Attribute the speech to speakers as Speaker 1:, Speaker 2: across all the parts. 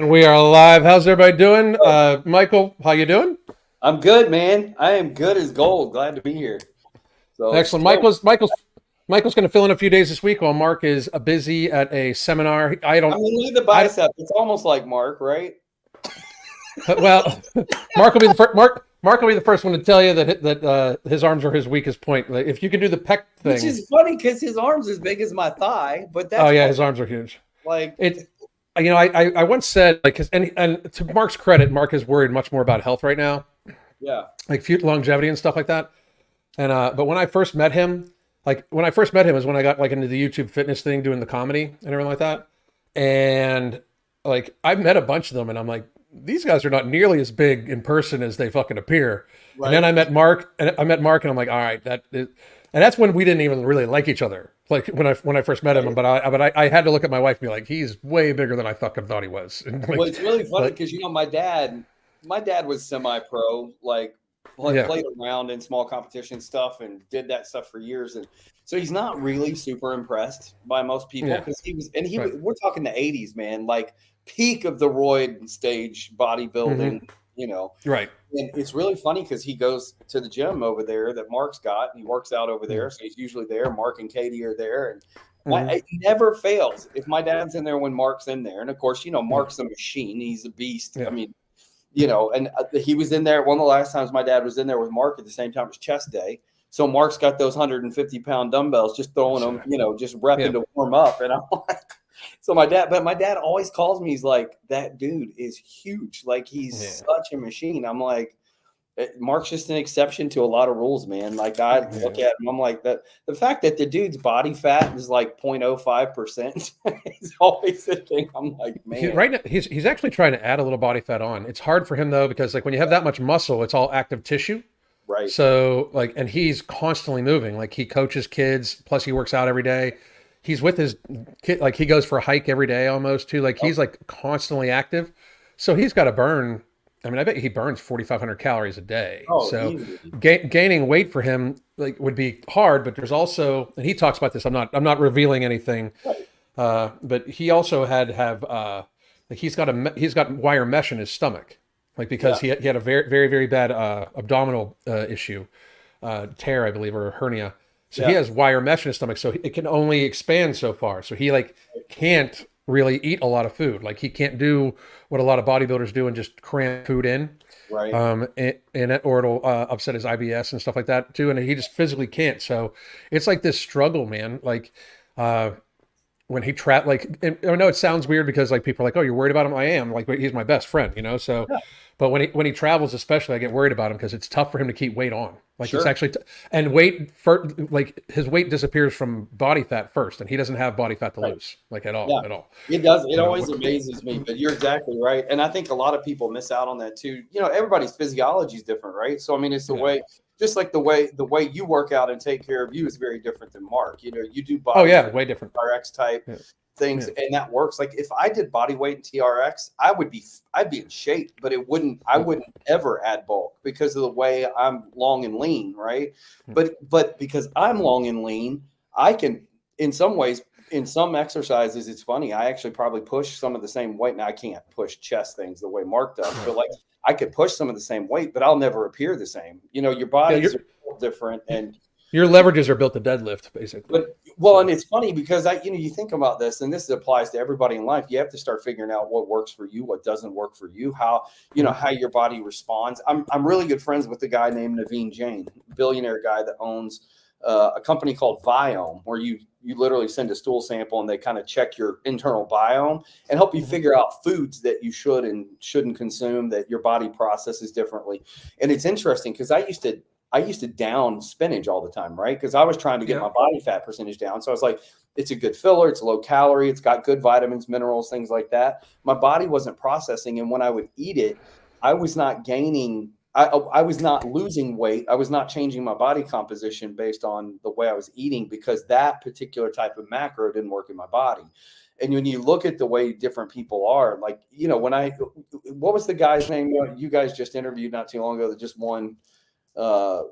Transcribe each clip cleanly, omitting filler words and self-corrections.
Speaker 1: And we are live. How's everybody doing? Michael, how you doing?
Speaker 2: I'm good, man. I am good as gold. Glad to be here. So
Speaker 1: Excellent.
Speaker 2: still,
Speaker 1: Michael's going to fill in a few days this week while Mark is busy at a seminar. I
Speaker 2: I
Speaker 1: don't.
Speaker 2: mean, look at the
Speaker 1: I
Speaker 2: bicep. It's almost like Mark, right?
Speaker 1: well, Mark will be the first. Mark will be the first one to tell you that his arms are his weakest point. Like, if you can do the pec
Speaker 2: Which
Speaker 1: thing,
Speaker 2: is funny because his arm's as big as my thigh, but
Speaker 1: oh
Speaker 2: that's
Speaker 1: yeah,
Speaker 2: fine.
Speaker 1: his arms are huge.
Speaker 2: Like,
Speaker 1: It. I once said like, 'cause- and to Mark's credit, Mark is worried much more about health right now,
Speaker 2: yeah,
Speaker 1: like longevity and stuff like that. And but when I first met him, when I first met him is when I got like into the YouTube fitness thing, doing the comedy and everything like that. And like I've met a bunch of them, and I'm like, these guys are not nearly as big in person as they fucking appear. And then
Speaker 2: right.
Speaker 1: I met Mark, and I'm like, all right, and that's when we didn't even really like each other. Like when I first met him,
Speaker 2: Right.
Speaker 1: but I had to look at my wife and be like, he's way bigger than I fucking thought he was. And
Speaker 2: Well,
Speaker 1: like,
Speaker 2: it's really funny
Speaker 1: but
Speaker 2: because my dad was semi-pro, like
Speaker 1: yeah,
Speaker 2: played around in small competition stuff and did that stuff for years, and so he's not really super impressed by most people
Speaker 1: yeah,
Speaker 2: because he
Speaker 1: right,
Speaker 2: was. We're talking the '80s, man, like peak of the roid stage bodybuilding,
Speaker 1: hmm,
Speaker 2: you know.
Speaker 1: right,
Speaker 2: And it's really funny because he goes to the gym over there that Mark's got, and he works out over
Speaker 1: hmm,
Speaker 2: there, so he's usually there. Mark and Katie are there, and
Speaker 1: hmm,
Speaker 2: it never fails if my dad's in there when Mark's in there. And of course,
Speaker 1: yeah,
Speaker 2: Mark's a machine; he's a beast. I
Speaker 1: yeah,
Speaker 2: mean, and he was in there. One of the last times my dad was in there with Mark at the same time as chest day. So Mark's got those 150-pound dumbbells, just throwing them, just
Speaker 1: yeah,
Speaker 2: repping to warm up. And I'm like, so my dad always calls me. He's like, that dude is huge. Like he's
Speaker 1: yeah,
Speaker 2: such a machine. I'm like, Mark's just an exception to a lot of rules, man. Like I look
Speaker 1: yeah.
Speaker 2: at him, I'm like that. The fact that the dude's body fat is like 0.05% is always the thing. I'm like, man,
Speaker 1: Right now he's actually trying to add a little body fat on. It's hard for him though because like when you have that much muscle, it's all active tissue.
Speaker 2: right?
Speaker 1: So like, and he's constantly moving. Like he coaches kids, plus he works out every day. He's with his kid, like he goes for a hike every day almost too. Like
Speaker 2: Oh,
Speaker 1: he's like constantly active. So he's got to burn. I mean, I bet he burns 4,500 calories a day.
Speaker 2: oh,
Speaker 1: So
Speaker 2: easily.
Speaker 1: gaining weight for him like would be hard. But there's also, and he talks about this. I'm not revealing anything.
Speaker 2: Right.
Speaker 1: But he also had to have like he's got wire mesh in his stomach, like
Speaker 2: Yeah.
Speaker 1: because he had a very very very bad abdominal issue, tear I believe or hernia. So he
Speaker 2: Yeah.
Speaker 1: has wire mesh in his stomach, so it can only expand so far. So he like can't really eat a lot of food. Like he can't do what a lot of bodybuilders do and just cram food in,
Speaker 2: Right.
Speaker 1: or it'll upset his IBS and stuff like that too. And he just physically can't. So it's like this struggle, man. Like. When he like I know it sounds weird because like people are like, oh, you're worried about him. I am, like, he's my best friend, so
Speaker 2: Yeah.
Speaker 1: but when he travels especially, I get worried about him because it's tough for him to keep weight on, like it's
Speaker 2: Sure.
Speaker 1: actually and weight for like his weight disappears from body fat first, and he doesn't have body fat to
Speaker 2: Right.
Speaker 1: lose, like
Speaker 2: Yeah.
Speaker 1: at all,
Speaker 2: It does. It
Speaker 1: you know
Speaker 2: always amazes me, but you're exactly right. And I think a lot of people miss out on that too. Everybody's physiology is different, right? So I mean, it's the
Speaker 1: yeah,
Speaker 2: way, just like the way you work out and take care of you is very different than Mark. You do
Speaker 1: oh
Speaker 2: body
Speaker 1: yeah,
Speaker 2: weight,
Speaker 1: way different,
Speaker 2: RX type
Speaker 1: yeah,
Speaker 2: things,
Speaker 1: yeah,
Speaker 2: and that works. Like if I did body weight and TRX, I'd be in shape, but I
Speaker 1: yeah,
Speaker 2: wouldn't ever add bulk because of the way I'm long and lean, right?
Speaker 1: yeah,
Speaker 2: But because I'm long and lean, I can in some ways in some exercises, it's funny. I actually probably push some of the same weight. Now I can't push chest things the way Mark does,
Speaker 1: right.
Speaker 2: but like I could push some of the same weight, but I'll never appear the same. Your
Speaker 1: Yeah,
Speaker 2: bodies are different, and
Speaker 1: your leverages are built to deadlift basically,
Speaker 2: and
Speaker 1: so
Speaker 2: it's funny because you think about this, and this applies to everybody in life. You have to start figuring out what works for you, what doesn't work for you,
Speaker 1: mhm.
Speaker 2: how your body responds. I'm really good friends with a guy named Naveen Jain, billionaire guy that owns a company called Viome, where you literally send a stool sample and they kind of check your internal biome and help you
Speaker 1: Mhm.
Speaker 2: figure out foods that you should and shouldn't consume that your body processes differently. And it's interesting because I used to down spinach all the time, right? Because I was trying to get
Speaker 1: Yeah,
Speaker 2: my body fat percentage down. So I was like, it's a good filler, it's low calorie, it's got good vitamins, minerals, things like that. My body wasn't processing, and when I would eat it, I was not gaining. I was not losing weight. I was not changing my body composition based on the way I was eating because that particular type of macro didn't work in my body. And when you look at the way different people are, like, what was the guy's name you guys just interviewed not too long ago that just won? Uh,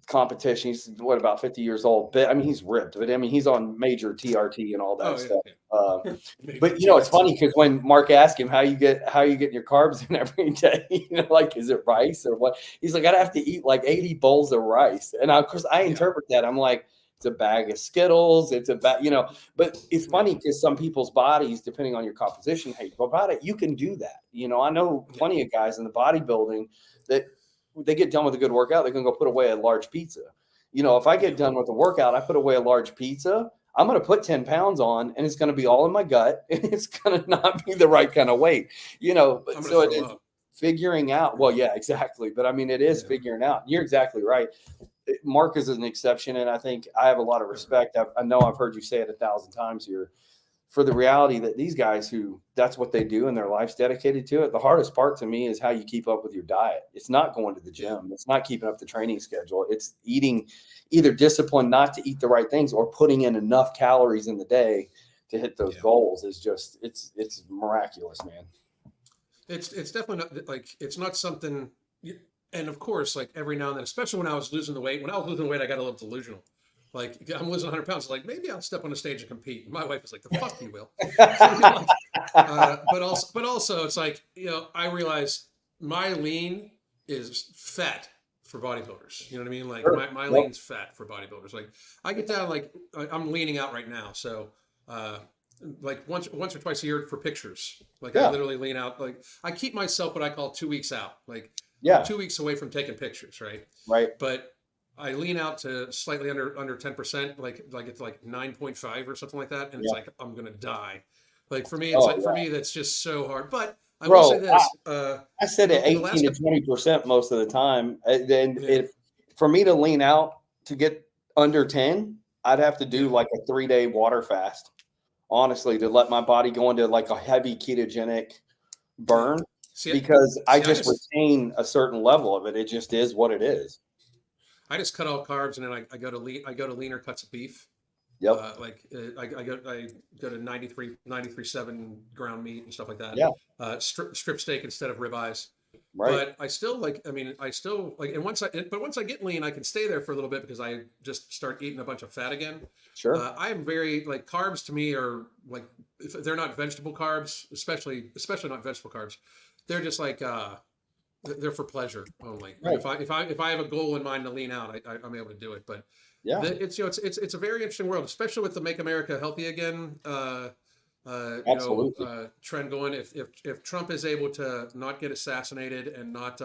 Speaker 2: competition. He's what, about 50 years old, but I mean, he's ripped, but I mean, he's on major TRT and all that
Speaker 1: Oh
Speaker 2: stuff.
Speaker 1: yeah.
Speaker 2: But you know, it's funny because when Mark asked him how you getting your carbs in every day, you know, like, is it rice or what? He's like, I'd have to eat like 80 bowls of rice. And of course I interpret that. I'm like, it's a bag of Skittles. It's a bag, you know, but it's funny because some people's bodies, depending on your composition, how you go about it, you can do that. You know, I know plenty of guys in the bodybuilding that they get done with a good workout, they're going to go put away a large pizza. You know, if I get done with the workout, I put away a large pizza, I'm going to put 10 pounds on and it's going to be all in my gut and it's going to not be the right kind of weight, you know. But so it is figuring out. Well, yeah, exactly. But I mean, it is figuring out. You're exactly right. Mark is an exception. And I think I have a lot of respect. I know I've heard you say it 1,000 times here for the reality that these guys who that's what they do and their life's dedicated to it. The hardest part to me is how you keep up with your diet. It's not going to the gym. It's not keeping up the training schedule. It's eating, either discipline not to eat the right things or putting in enough calories in the day to hit those goals is just, it's miraculous, man.
Speaker 1: It's definitely not like, it's not something. And of course, like every now and then, especially when I was losing the weight, I got a little delusional. Like, I'm losing 100 pounds. Like, maybe I'll step on the stage and compete. My wife was like, the fuck you will. But also, it's like, you know, I realize my lean is fat for bodybuilders. You know what I mean? Like, my lean's fat for bodybuilders. Like, I get down, like, I'm leaning out right now. So, like once or twice a year for pictures. Like, I literally lean out. Like, I keep myself what I call 2 weeks out. Like, I'm 2 weeks away from taking pictures, right?
Speaker 2: Right.
Speaker 1: But I lean out to slightly under 10%, like it's like 9.5 or something like that, and it's like I'm gonna die. Like for me, it's for me that's just so hard. But I will say this:
Speaker 2: I said at 18 to 20% most of the time. Then if for me to lean out to get under 10, I'd have to do like a 3-day water fast, honestly, to let my body go into like a heavy ketogenic burn. Because I just retain a certain level of it. It just is what it is.
Speaker 1: I just cut all carbs and then I go to leaner cuts of beef.
Speaker 2: Yep.
Speaker 1: I go to 93.7 ground meat and stuff like that.
Speaker 2: Yeah.
Speaker 1: Strip steak instead of ribeyes.
Speaker 2: Right.
Speaker 1: But I still and once I get lean, I can stay there for a little bit because I just start eating a bunch of fat again.
Speaker 2: Sure.
Speaker 1: I am very like carbs to me are like, if they're not vegetable carbs, especially not vegetable carbs, they're just like, they're for pleasure only. Right. If I have a goal in mind to lean out, I'm able to do it. But it's it's a very interesting world, especially with the Make America Healthy Again trend going. If Trump is able to not get assassinated and not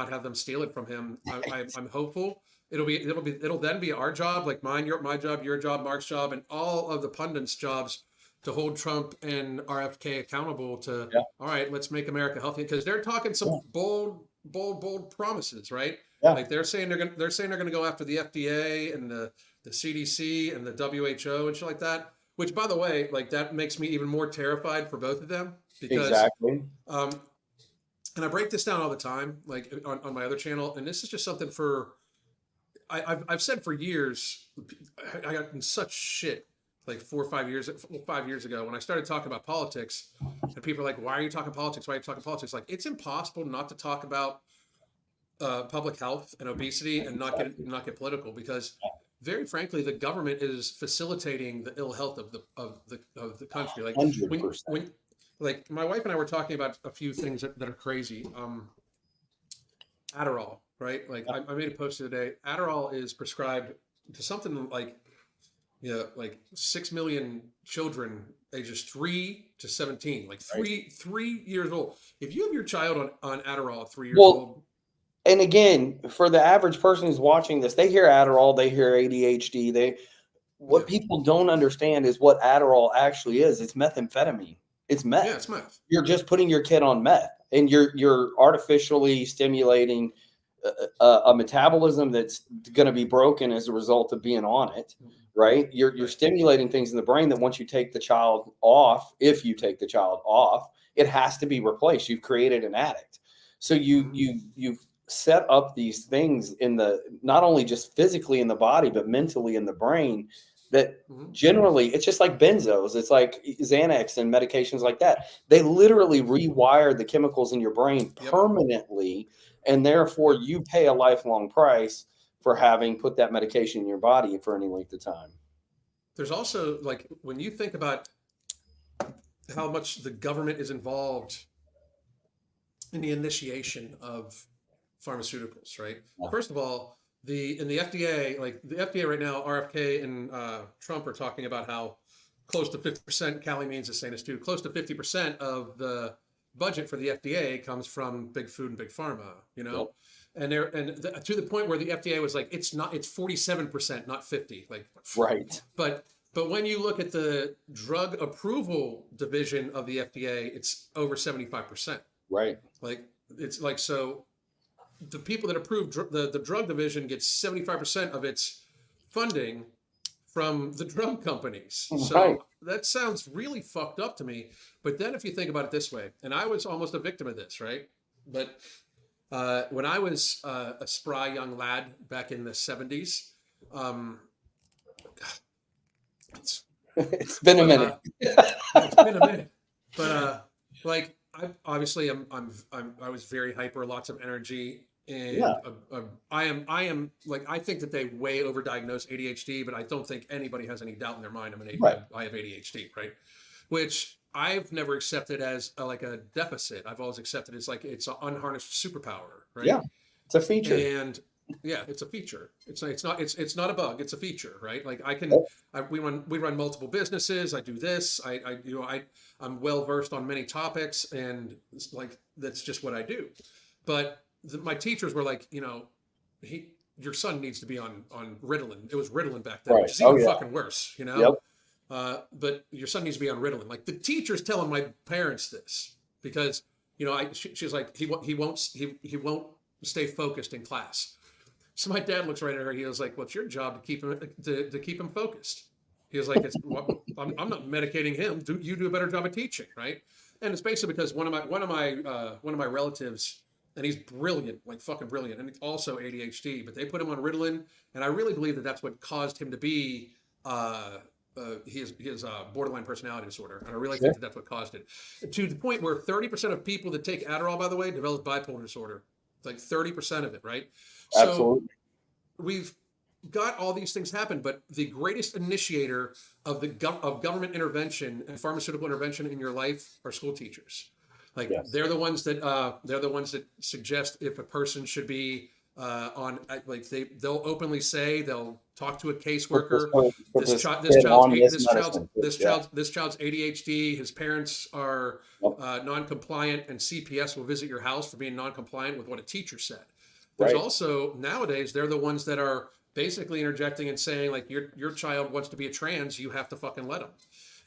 Speaker 1: have them steal it from him, I'm hopeful. It'll then be our job, like my job, your job, Mark's job, and all of the pundits' jobs to hold Trump and RFK accountable to, all right, let's make America healthy. Because they're talking some bold promises, right? Yeah. Like they're saying they're going to go after the FDA and the CDC and the WHO and shit like that. Which, by the way, like that makes me even more terrified for both of them. Because, and I break this down all the time, like on my other channel. And this is just something I've said for years. I got in such shit. Like 5 years ago, when I started talking about politics, and people are like, "Why are you talking politics? Why are you talking politics?" Like, it's impossible not to talk about public health and obesity and not get political, because, very frankly, the government is facilitating the ill health of the country. Like 100%. when like my wife and I were talking about a few things that are crazy. Adderall, right? Like I made a post today. Adderall is prescribed to something like, like 6 million children ages 3 to 17, like three years old. If you have your child on Adderall at 3 years old.
Speaker 2: And again, for the average person who's watching this, they hear Adderall, they hear ADHD. What people don't understand is what Adderall actually is. It's methamphetamine. It's meth.
Speaker 1: Yeah, it's meth.
Speaker 2: You're just putting your kid on meth, and you're artificially stimulating a metabolism that's going to be broken as a result of being on it. Right. You're stimulating things in the brain that once you take the child off, if you take the child off, it has to be replaced. You've created an addict. So you've set up these things in not only just physically in the body, but mentally in the brain that generally it's just like benzos. It's like Xanax and medications like that. They literally rewire the chemicals in your brain permanently and therefore you pay a lifelong price for having put that medication in your body for any length of time.
Speaker 1: There's also, like, when you think about how much the government is involved in the initiation of pharmaceuticals, right?
Speaker 2: Yeah.
Speaker 1: First of all, in the FDA, like the FDA right now, RFK and Trump are talking about how close to 50%, Callie Means is saying this too, close to 50% of the budget for the FDA comes from big food and big pharma, you know?
Speaker 2: Yep.
Speaker 1: And to the point where the FDA was like, it's 47%, not 50. Like,
Speaker 2: Right.
Speaker 1: but when you look at the drug approval division of the FDA, it's over 75%.
Speaker 2: Right.
Speaker 1: Like, it's like, so the people that approve the drug division gets 75% of its funding from the drug companies.
Speaker 2: Right.
Speaker 1: So that sounds really fucked up to me. But then if you think about it this way, and I was almost a victim of this, right? But when I was a spry young lad back in the 70s,
Speaker 2: it's been a minute.
Speaker 1: It's been a minute. But like, I was very hyper, lots of energy, and
Speaker 2: Yeah.
Speaker 1: I am like, I think that they way overdiagnose ADHD, but I don't think anybody has any doubt in their mind
Speaker 2: Right.
Speaker 1: I have ADHD, right? Which I've never accepted as like a deficit. I've always accepted as like it's an unharnessed superpower, right?
Speaker 2: Yeah. It's a feature.
Speaker 1: And yeah, it's a feature. It's not a bug. It's a feature, right? Like
Speaker 2: Yep.
Speaker 1: we run multiple businesses. I do this. I'm well versed on many topics, and it's like that's just what I do. But my teachers were like, your son needs to be on Ritalin. It was Ritalin back then,
Speaker 2: Right.
Speaker 1: which is even
Speaker 2: Oh, yeah.
Speaker 1: fucking worse, you know.
Speaker 2: Yep.
Speaker 1: But your son needs to be on Ritalin. Like the teacher's telling my parents this because she's like he won't stay focused in class. So my dad looks right at her. He was like, "Well, it's your job to keep him focused." He was like, I'm not medicating him. You do a better job of teaching, right?" And it's basically because one of my relatives, and he's brilliant, like fucking brilliant, and also ADHD. But they put him on Ritalin, and I really believe that that's what caused him to be. He has borderline personality disorder, and I really think that that's what caused it. To the point where 30% of people that take Adderall, by the way, develop bipolar disorder. Like 30% of it, right?
Speaker 2: Absolutely.
Speaker 1: So we've got all these things happen, but the greatest initiator of of government intervention and pharmaceutical intervention in your life are school teachers. Like
Speaker 2: Yes.
Speaker 1: they're the ones that suggest if a person should be on, like they'll openly say, they'll talk to a caseworker. This child's ADHD. His parents are non-compliant, and CPS will visit your house for being non-compliant with what a teacher said. There's also nowadays they're the ones that are basically interjecting and saying like your child wants to be a trans, you have to fucking let him.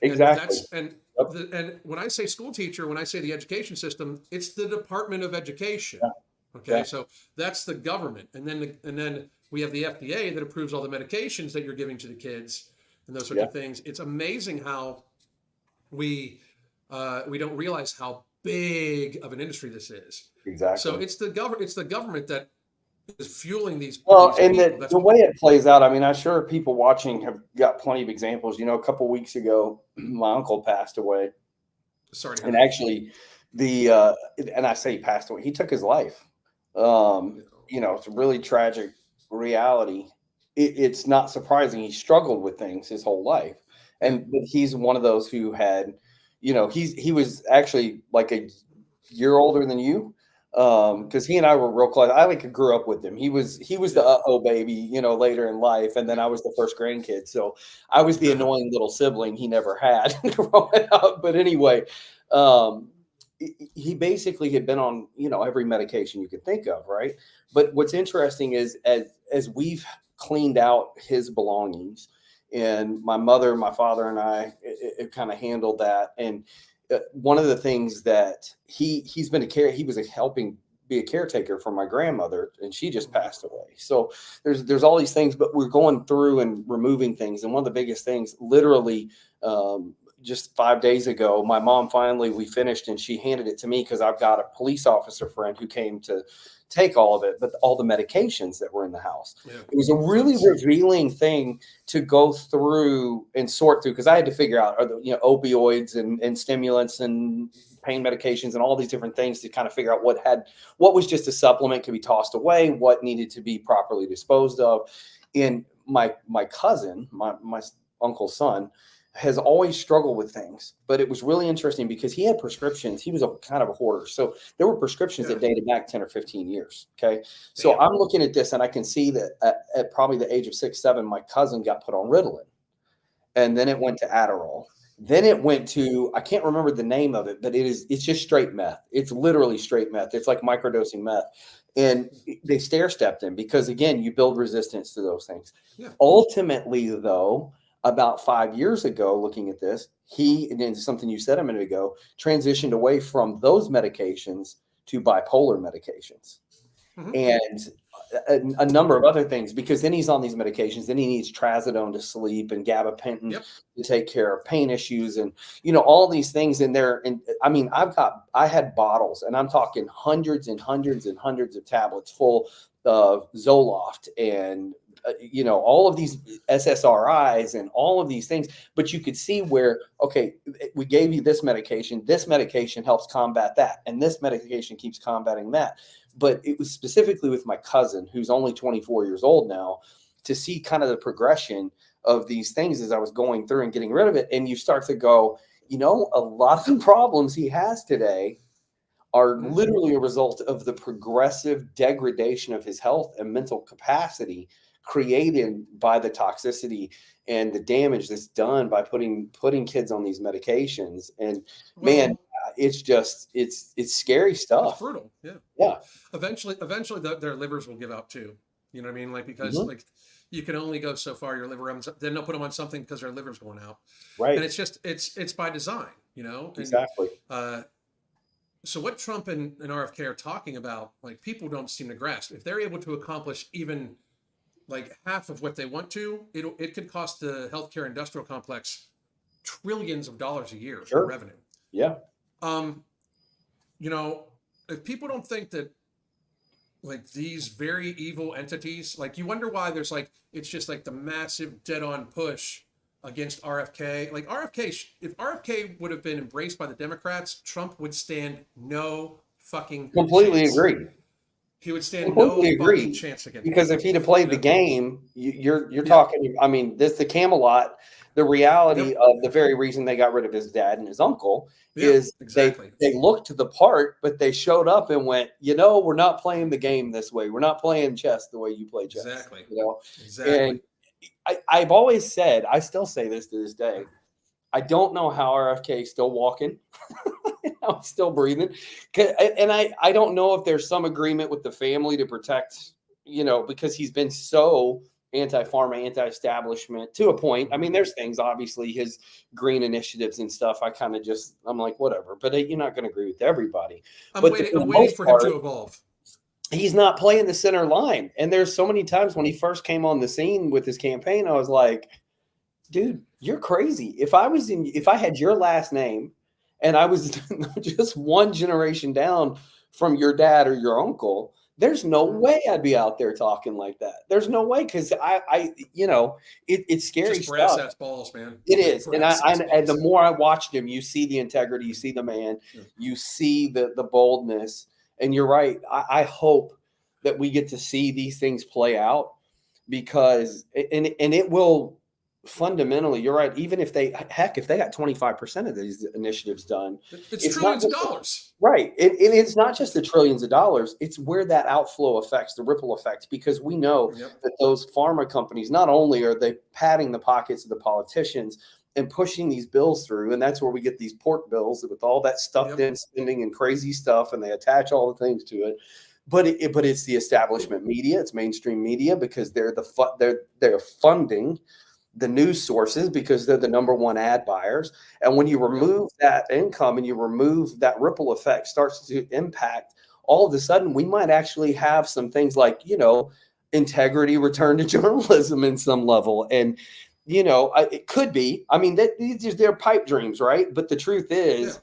Speaker 2: Exactly.
Speaker 1: And when I say school teacher, when I say the education system, it's the Department of Education.
Speaker 2: Yeah.
Speaker 1: Okay,
Speaker 2: Yeah.
Speaker 1: so that's the government, and then we have the FDA that approves all the medications that you're giving to the kids and those sorts of things. It's amazing how we don't realize how big of an industry this is.
Speaker 2: Exactly.
Speaker 1: So it's the government that is fueling these.
Speaker 2: Well,
Speaker 1: these
Speaker 2: and
Speaker 1: people.
Speaker 2: the way it plays out, I mean, I'm sure people watching have got plenty of examples. A couple weeks ago, my uncle passed away.
Speaker 1: Sorry.
Speaker 2: And actually, and I say he passed away, he took his life. It's a really tragic reality. It's not surprising. He struggled with things his whole life. But he's one of those who had, he was actually like a year older than you. Because he and I were real close. I grew up with him. He was the baby, later in life, and then I was the first grandkid. So I was the annoying little sibling he never had growing up. But anyway, he basically had been on every medication you could think of, right? But what's interesting is as we've cleaned out his belongings, and my mother, my father, and I it kind of handled that. And one of the things that he was helping be a caretaker for my grandmother, and she just passed away. So there's all these things, but we're going through and removing things. And one of the biggest things, literally, just 5 days ago, my mom we finished, and she handed it to me because I've got a police officer friend who came to take all of it, but all the medications that were in the house. Yeah. It was a really revealing thing to go through and sort through, because I had to figure out, are the opioids and stimulants and pain medications and all these different things to kind of figure out what was just a supplement could be tossed away, what needed to be properly disposed of. And my cousin, my uncle's son, has always struggled with things, but it was really interesting because he had prescriptions. He was a kind of a hoarder. So there were prescriptions that dated back 10 or 15 years. Okay. So I'm looking at this and I can see that at probably the age of 6, 7, my cousin got put on Ritalin, and then it went to Adderall. Then it went to, I can't remember the name of it, but it's just straight meth. It's literally straight meth. It's like microdosing meth. And they stair-stepped him because, again, you build resistance to those things. Yeah. Ultimately, though, about 5 years ago, looking at this, and it's something you said a minute ago, transitioned away from those medications to bipolar medications. And a number of other things, because then he's on these medications. Then he needs trazodone to sleep and gabapentin to take care of pain issues, and all these things in there. And I mean, I had bottles, and I'm talking hundreds and hundreds and hundreds of tablets full of Zoloft and all of these SSRIs and all of these things. But you could see where, okay, we gave you this medication. This medication helps combat that, and this medication keeps combating that. But it was specifically with my cousin, who's only 24 years old now, to see kind of the progression of these things as I was going through and getting rid of it. And you start to go, a lot of the problems he has today are literally a result of the progressive degradation of his health and mental capacity created by the toxicity and the damage that's done by putting kids on these medications. And man, it's scary stuff.
Speaker 1: It's brutal. Yeah.
Speaker 2: Yeah.
Speaker 1: Eventually their livers will give out too. You know what I mean? Like, because like you can only go so far. Your liver, then they'll put them on something because their liver's going out.
Speaker 2: Right.
Speaker 1: And it's by design, And,
Speaker 2: exactly.
Speaker 1: So what Trump and RFK are talking about, like, people don't seem to grasp. If they're able to accomplish even like half of what they want to, it could cost the healthcare industrial complex trillions of dollars a year in revenue.
Speaker 2: Yeah.
Speaker 1: If people don't think that, like, these very evil entities, like, you wonder why there's like, it's just like the massive dead-on push against RFK. Like, if RFK would have been embraced by the Democrats, Trump would stand no fucking
Speaker 2: completely
Speaker 1: chance.
Speaker 2: Agree.
Speaker 1: He would stand no fucking chance against
Speaker 2: because if he'd have played the game, you're talking. I mean, the Camelot. The reality of the very reason they got rid of his dad and his uncle is exactly. They looked to the part, but they showed up and went, we're not playing the game this way. We're not playing chess the way you play chess.
Speaker 1: Exactly.
Speaker 2: Exactly. And I've always said, I still say this to this day, I don't know how RFK is still walking. I'm still breathing. And I don't know if there's some agreement with the family to protect, because he's been so anti-pharma, anti-establishment to a point. I mean, there's things, obviously, his green initiatives and stuff. I'm like, whatever. But you're not going to agree with everybody.
Speaker 1: I'm waiting for him to evolve.
Speaker 2: He's not playing the center line. And there's so many times when he first came on the scene with his campaign, I was like, dude, you're crazy. If I had your last name and I was just one generation down from your dad or your uncle, there's no way I'd be out there talking like that. There's no way, because it's scary
Speaker 1: just brass
Speaker 2: stuff.
Speaker 1: ass balls, man.
Speaker 2: It is, and the more I watched him, you see the integrity, you see the man, you see the boldness, and you're right. I hope that we get to see these things play out, because it will. Fundamentally, you're right. Even if they got 25% of these initiatives done,
Speaker 1: it's trillions of dollars.
Speaker 2: Right. It's not just the trillions of dollars. It's where that outflow affects, the ripple effect, because we know that those pharma companies, not only are they padding the pockets of the politicians and pushing these bills through, and that's where we get these pork bills with all that stuffed in spending and crazy stuff, and they attach all the things to it. But it's the establishment media, it's mainstream media, because they're funding the news sources, because they're the number one ad buyers. And when you remove that income and you remove that ripple effect starts to impact, all of a sudden we might actually have some things like, integrity return to journalism in some level. And, it could be, I mean, they're pipe dreams, right? But the truth is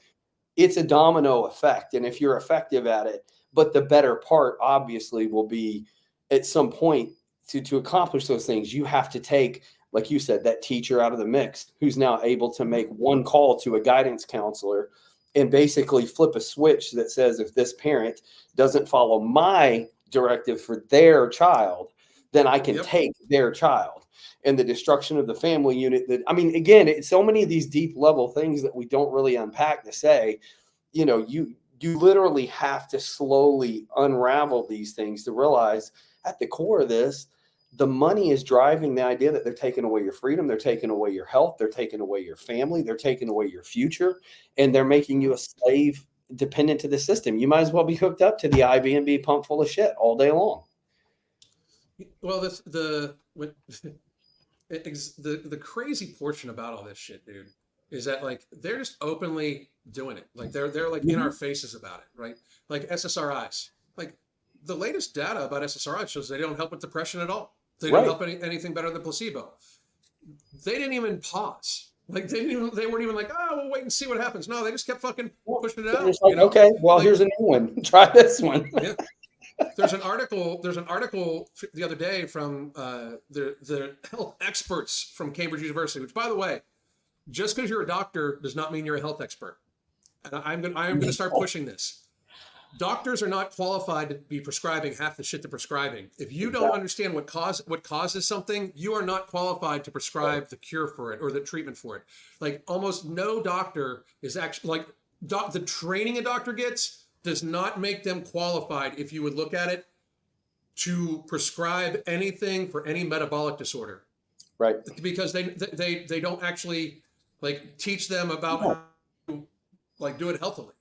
Speaker 2: it's a domino effect. And if you're effective at it, but the better part obviously will be at some point to accomplish those things, you have to take, like you said, that teacher out of the mix who's now able to make one call to a guidance counselor and basically flip a switch that says, if this parent doesn't follow my directive for their child, then I can take their child. And the destruction of the family unit, that, I mean, again, it's so many of these deep level things that we don't really unpack to say, you know, you literally have to slowly unravel these things to realize at the core of this, the money is driving the idea that they're taking away your freedom, they're taking away your health, they're taking away your family, they're taking away your future, and they're making you a slave dependent to the system. You might as well be hooked up to the IV and be pumped full of shit all day long.
Speaker 1: Well, the crazy portion about all this shit, dude, is that like they're just openly doing it. Like they're like in our faces about it, right? Like SSRIs. Like the latest data about SSRIs shows they don't help with depression at all. They don't help anything better than placebo. They didn't even pause. Like they weren't even like, oh, we'll wait and see what happens. No, they just kept fucking pushing it out.
Speaker 2: Like, you know? Okay, well, like, here's a new one. Try this one.
Speaker 1: Yeah. There's an article the other day from the health experts from Cambridge University, which, by the way, just because you're a doctor does not mean you're a health expert. And I am going to start pushing this. Doctors are not qualified to be prescribing half the shit they're prescribing. If you don't understand what causes something, you are not qualified to prescribe the cure for it or the treatment for it. Like almost no doctor is actually like the training a doctor gets does not make them qualified, if you would look at it, to prescribe anything for any metabolic disorder.
Speaker 2: Right.
Speaker 1: Because they don't actually like teach them about how to like do it healthily.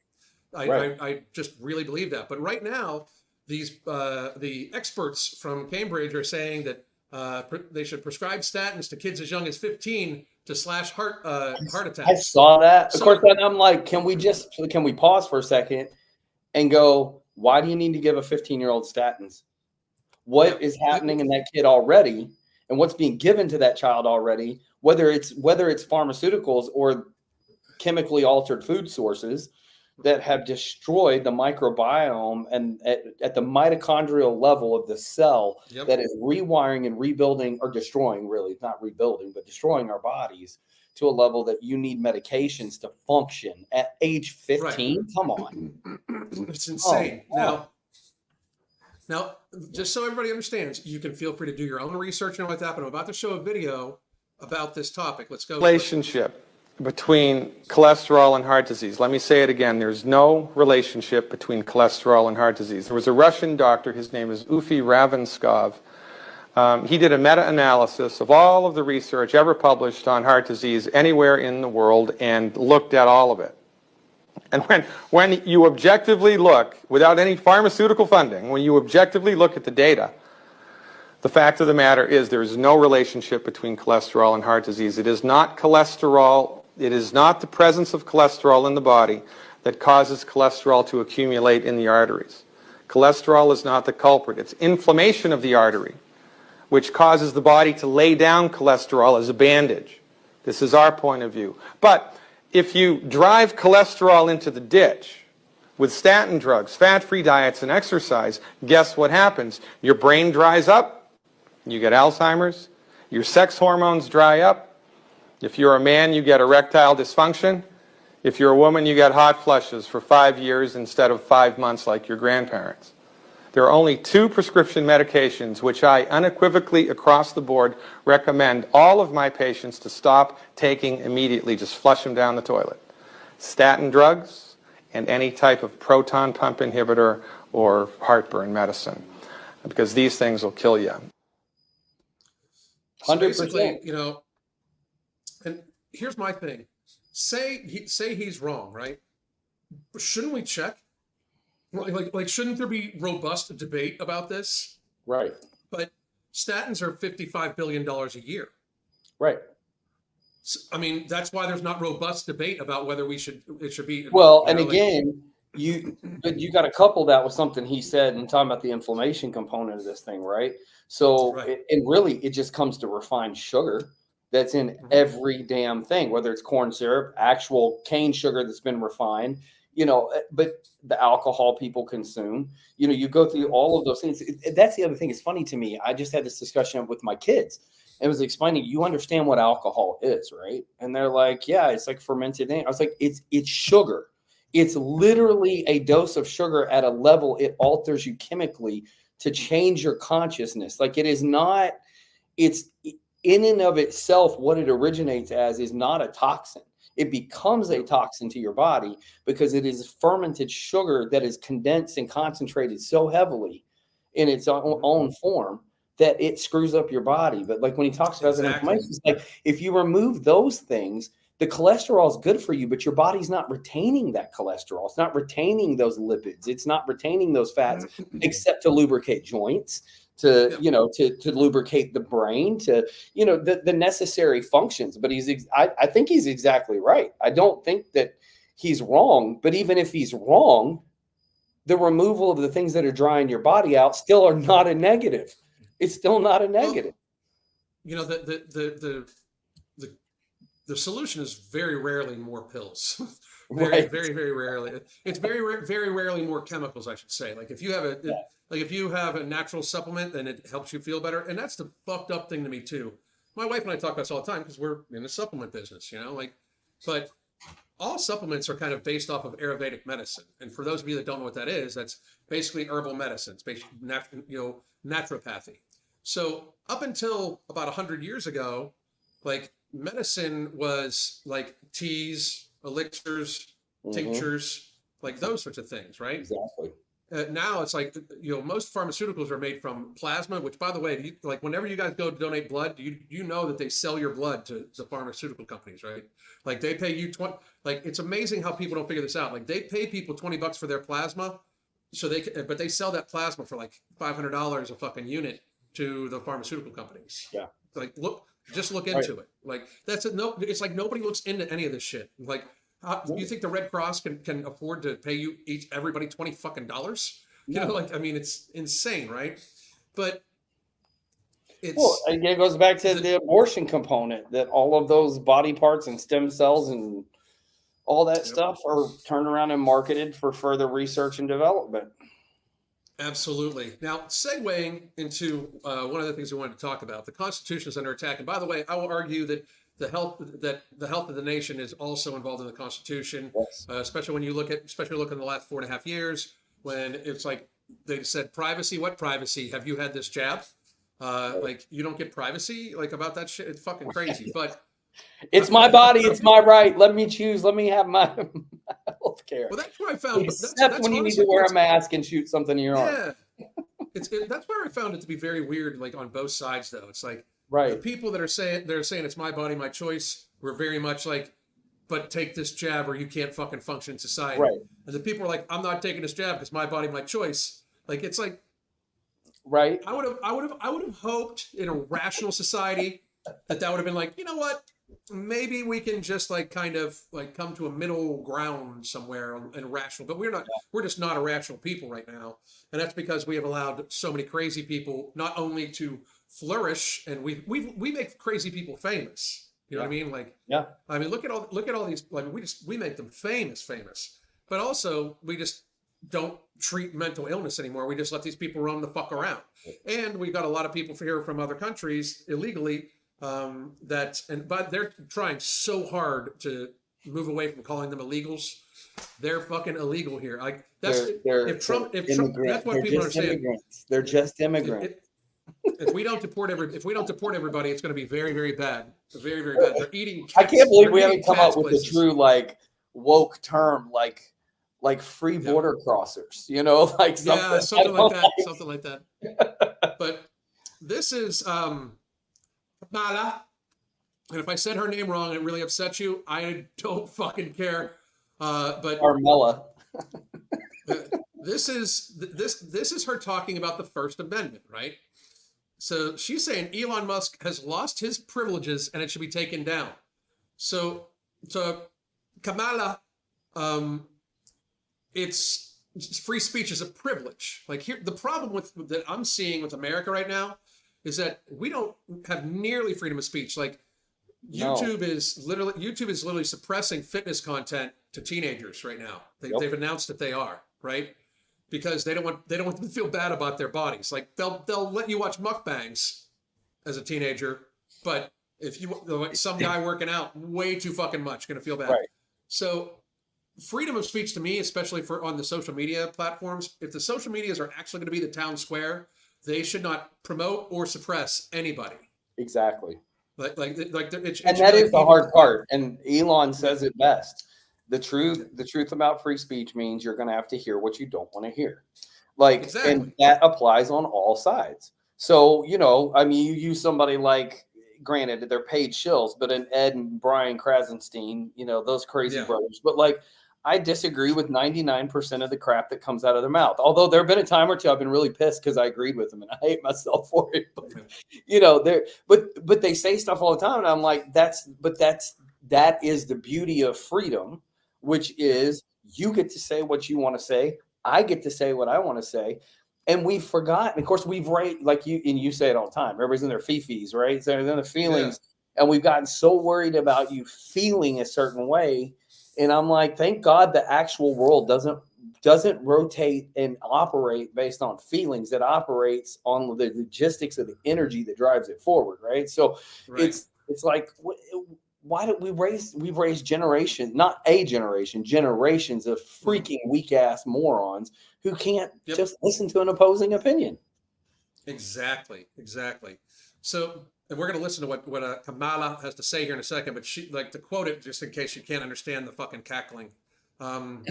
Speaker 1: I just really believe that. But right now, the experts from Cambridge are saying that they should prescribe statins to kids as young as 15 to slash heart attacks.
Speaker 2: I saw that. Of course, then I'm like, can we pause for a second and go, why do you need to give a 15-year-old statins? What is happening in that kid already, and what's being given to that child already, whether it's pharmaceuticals or chemically altered food sources that have destroyed the microbiome and at the mitochondrial level of the cell that is rewiring and rebuilding, or destroying, really, not rebuilding, but destroying our bodies to a level that you need medications to function at age 15. Right. Come on.
Speaker 1: It's insane. Oh, now, just so everybody understands, you can feel free to do your own research and all like that, but I'm about to show a video about this topic. Let's go.
Speaker 3: Relationship between cholesterol and heart disease. Let me say it again. There's no relationship between cholesterol and heart disease. There was a Russian doctor, his name is Ufi Ravanskov. He did a meta-analysis of all of the research ever published on heart disease anywhere in the world and looked at all of it. And when you objectively look, without any pharmaceutical funding, when you objectively look at the data, the fact of the matter is there is no relationship between cholesterol and heart disease. It is not cholesterol. It is not the presence of cholesterol in the body that causes cholesterol to accumulate in the arteries. Cholesterol is not the culprit. It's inflammation of the artery, which causes the body to lay down cholesterol as a bandage. This is our point of view. But if you drive cholesterol into the ditch with statin drugs, fat-free diets, and exercise, guess what happens? Your brain dries up, you get Alzheimer's, your sex hormones dry up. If you're a man, you get erectile dysfunction. If you're a woman, you get hot flushes for 5 years instead of 5 months like your grandparents. There are only 2 prescription medications which I unequivocally across the board recommend all of my patients to stop taking immediately. Just flush them down the toilet. Statin drugs and any type of proton pump inhibitor or heartburn medicine, because these things will kill you.
Speaker 2: 100%.
Speaker 1: So basically, you know, and here's my thing. Say he's wrong, right? Shouldn't we check? Like, shouldn't there be robust debate about this?
Speaker 2: Right.
Speaker 1: But statins are $55 billion a year.
Speaker 2: Right.
Speaker 1: So, I mean, that's why there's not robust debate about whether it should be.
Speaker 2: Well, and again, you got to couple that with something he said and talking about the inflammation component of this thing, right? So, and really, it just comes to refined sugar that's in every damn thing, whether it's corn syrup, actual cane sugar that's been refined, you know, but the alcohol people consume, you know, you go through all of those things. That's the other thing. It's funny to me. I just had this discussion with my kids. It was explaining, you understand what alcohol is, right? And they're like, yeah, it's like fermented. I was like, it's sugar. It's literally a dose of sugar at a level it alters you chemically to change your consciousness. Like it is not, it's in and of itself, what it originates as is not a toxin. It becomes a toxin to your body because it is fermented sugar that is condensed and concentrated so heavily in its own form that it screws up your body. But like when he talks about the inflammation, it's like if you remove those things, the cholesterol is good for you, but your body's not retaining that cholesterol. It's not retaining those lipids. It's not retaining those fats, except to lubricate joints, to to lubricate the brain, to the necessary functions. But I think he's exactly right. I don't think that he's wrong. But even if he's wrong, the removal of the things that are drying your body out still are not a negative. It's still not a negative.
Speaker 1: Well, the solution is very rarely more pills. Very rarely. It's very rarely more chemicals, I should say. Like if you have if you have a natural supplement and it helps you feel better, and that's the fucked up thing to me too. My wife and I talk about this all the time because we're in the supplement business, but all supplements are kind of based off of Ayurvedic medicine. And for those of you that don't know what that is, that's basically herbal medicine. It's basically naturopathy. So up until about 100 years ago, like medicine was like teas, elixirs, tinctures, like those sorts of things, right?
Speaker 2: Exactly.
Speaker 1: Now it's like, most pharmaceuticals are made from plasma, which, by the way, like whenever you guys go to donate blood, you know that they sell your blood to the pharmaceutical companies, right? Like they pay you like it's amazing how people don't figure this out. Like they pay people $20 for their plasma, but they sell that plasma for like $500 a fucking unit to the pharmaceutical companies.
Speaker 2: Yeah.
Speaker 1: Like just look into it. Like it's like nobody looks into any of this shit. Like, you think the Red Cross can afford to pay everybody $20 fucking dollars? It's insane, right? But
Speaker 2: it goes back to the abortion component, that all of those body parts and stem cells and all that stuff are turned around and marketed for further research and development. Absolutely.
Speaker 1: Now, segueing into one of the things we wanted to talk about, the Constitution is under attack. And by the way, I will argue that the health of the nation is also involved in the Constitution,
Speaker 2: yes.
Speaker 1: Especially when you look in the last 4.5 years, when it's like they said privacy. What privacy? Have you had this jab? Like you don't get privacy like about that shit. It's fucking crazy. But
Speaker 2: it's my body. It's my right. Let me choose. Let me have my health care.
Speaker 1: Well, that's where I found.
Speaker 2: Except when you need to wear a mask and shoot something in your arm.
Speaker 1: Yeah, that's where I found it to be very weird. Like on both sides, though, it's like.
Speaker 2: Right.
Speaker 1: The people that are saying it's my body, my choice, we're very much like, but take this jab or you can't fucking function in society.
Speaker 2: Right.
Speaker 1: And the people are like, I'm not taking this jab because my body, my choice. Like it's like,
Speaker 2: right.
Speaker 1: I would have hoped in a rational society that would have been like, you know what? Maybe we can just like kind of like come to a middle ground somewhere and rational. But we're not. Yeah. We're just not a rational people right now, and that's because we have allowed so many crazy people not only to flourish, and we make crazy people famous. You know what I mean? Like,
Speaker 2: yeah.
Speaker 1: I mean, look at all these. Like, we make them famous, but also we just don't treat mental illness anymore. We just let these people roam the fuck around, and we've got a lot of people here from other countries illegally. But they're trying so hard to move away from calling them illegals. They're fucking illegal here. Like if Trump, that's what people are saying.
Speaker 2: They're just immigrants.
Speaker 1: If we don't deport everybody, it's going to be very, very bad. Very, very bad. They're eating.
Speaker 2: I can't believe we haven't come up with a true like woke term like free border crossers. Like
Speaker 1: something like that. But this is Kamala. And if I said her name wrong and it really upsets you, I don't fucking care. But
Speaker 2: Carmella.
Speaker 1: This is her talking about the First Amendment, right? So she's saying Elon Musk has lost his privileges and it should be taken down. So Kamala, it's free speech is a privilege. Like here, the problem that I'm seeing with America right now is that we don't have nearly freedom of speech. Like YouTube is literally suppressing fitness content to teenagers right now. They've announced that they are, right? Because they don't want them to feel bad about their bodies. Like they'll let you watch mukbangs as a teenager, but if you like some guy working out way too fucking much, gonna feel bad.
Speaker 2: Right.
Speaker 1: So freedom of speech to me, especially for on the social media platforms, if the social medias are actually going to be the town square, they should not promote or suppress anybody.
Speaker 2: Exactly.
Speaker 1: It should
Speaker 2: That
Speaker 1: be
Speaker 2: is
Speaker 1: like
Speaker 2: the
Speaker 1: even,
Speaker 2: hard part. And Elon says it best. The truth about free speech means you're going to have to hear what you don't want to hear. Like, and
Speaker 1: exactly.
Speaker 2: that applies on all sides. So, I mean, you use somebody like, granted, they're paid shills, but an Ed and Brian Krasenstein, those crazy
Speaker 1: Yeah.
Speaker 2: brothers. But like, I disagree with 99% of the crap that comes out of their mouth. Although there have been a time or two I've been really pissed because I agreed with them and I hate myself for it. But they're but they say stuff all the time, and I'm like, that is the beauty of freedom, which is you get to say what you want to say. I get to say what I want to say. And we've forgotten, of course, we've raised, like you say it all the time. Everybody's in their fifis, right? So they're in their feelings. Yeah. And we've gotten so worried about you feeling a certain way. And I'm like, thank God the actual world doesn't rotate and operate based on feelings. It operates on the logistics of the energy that drives it forward, right? So it's like, why don't we've raised generations, not a generation, generations of freaking weak ass morons who can't just listen to an opposing opinion.
Speaker 1: Exactly. So, and we're going to listen to what Kamala has to say here in a second, but she, like, to quote it just in case you can't understand the fucking cackling. Elon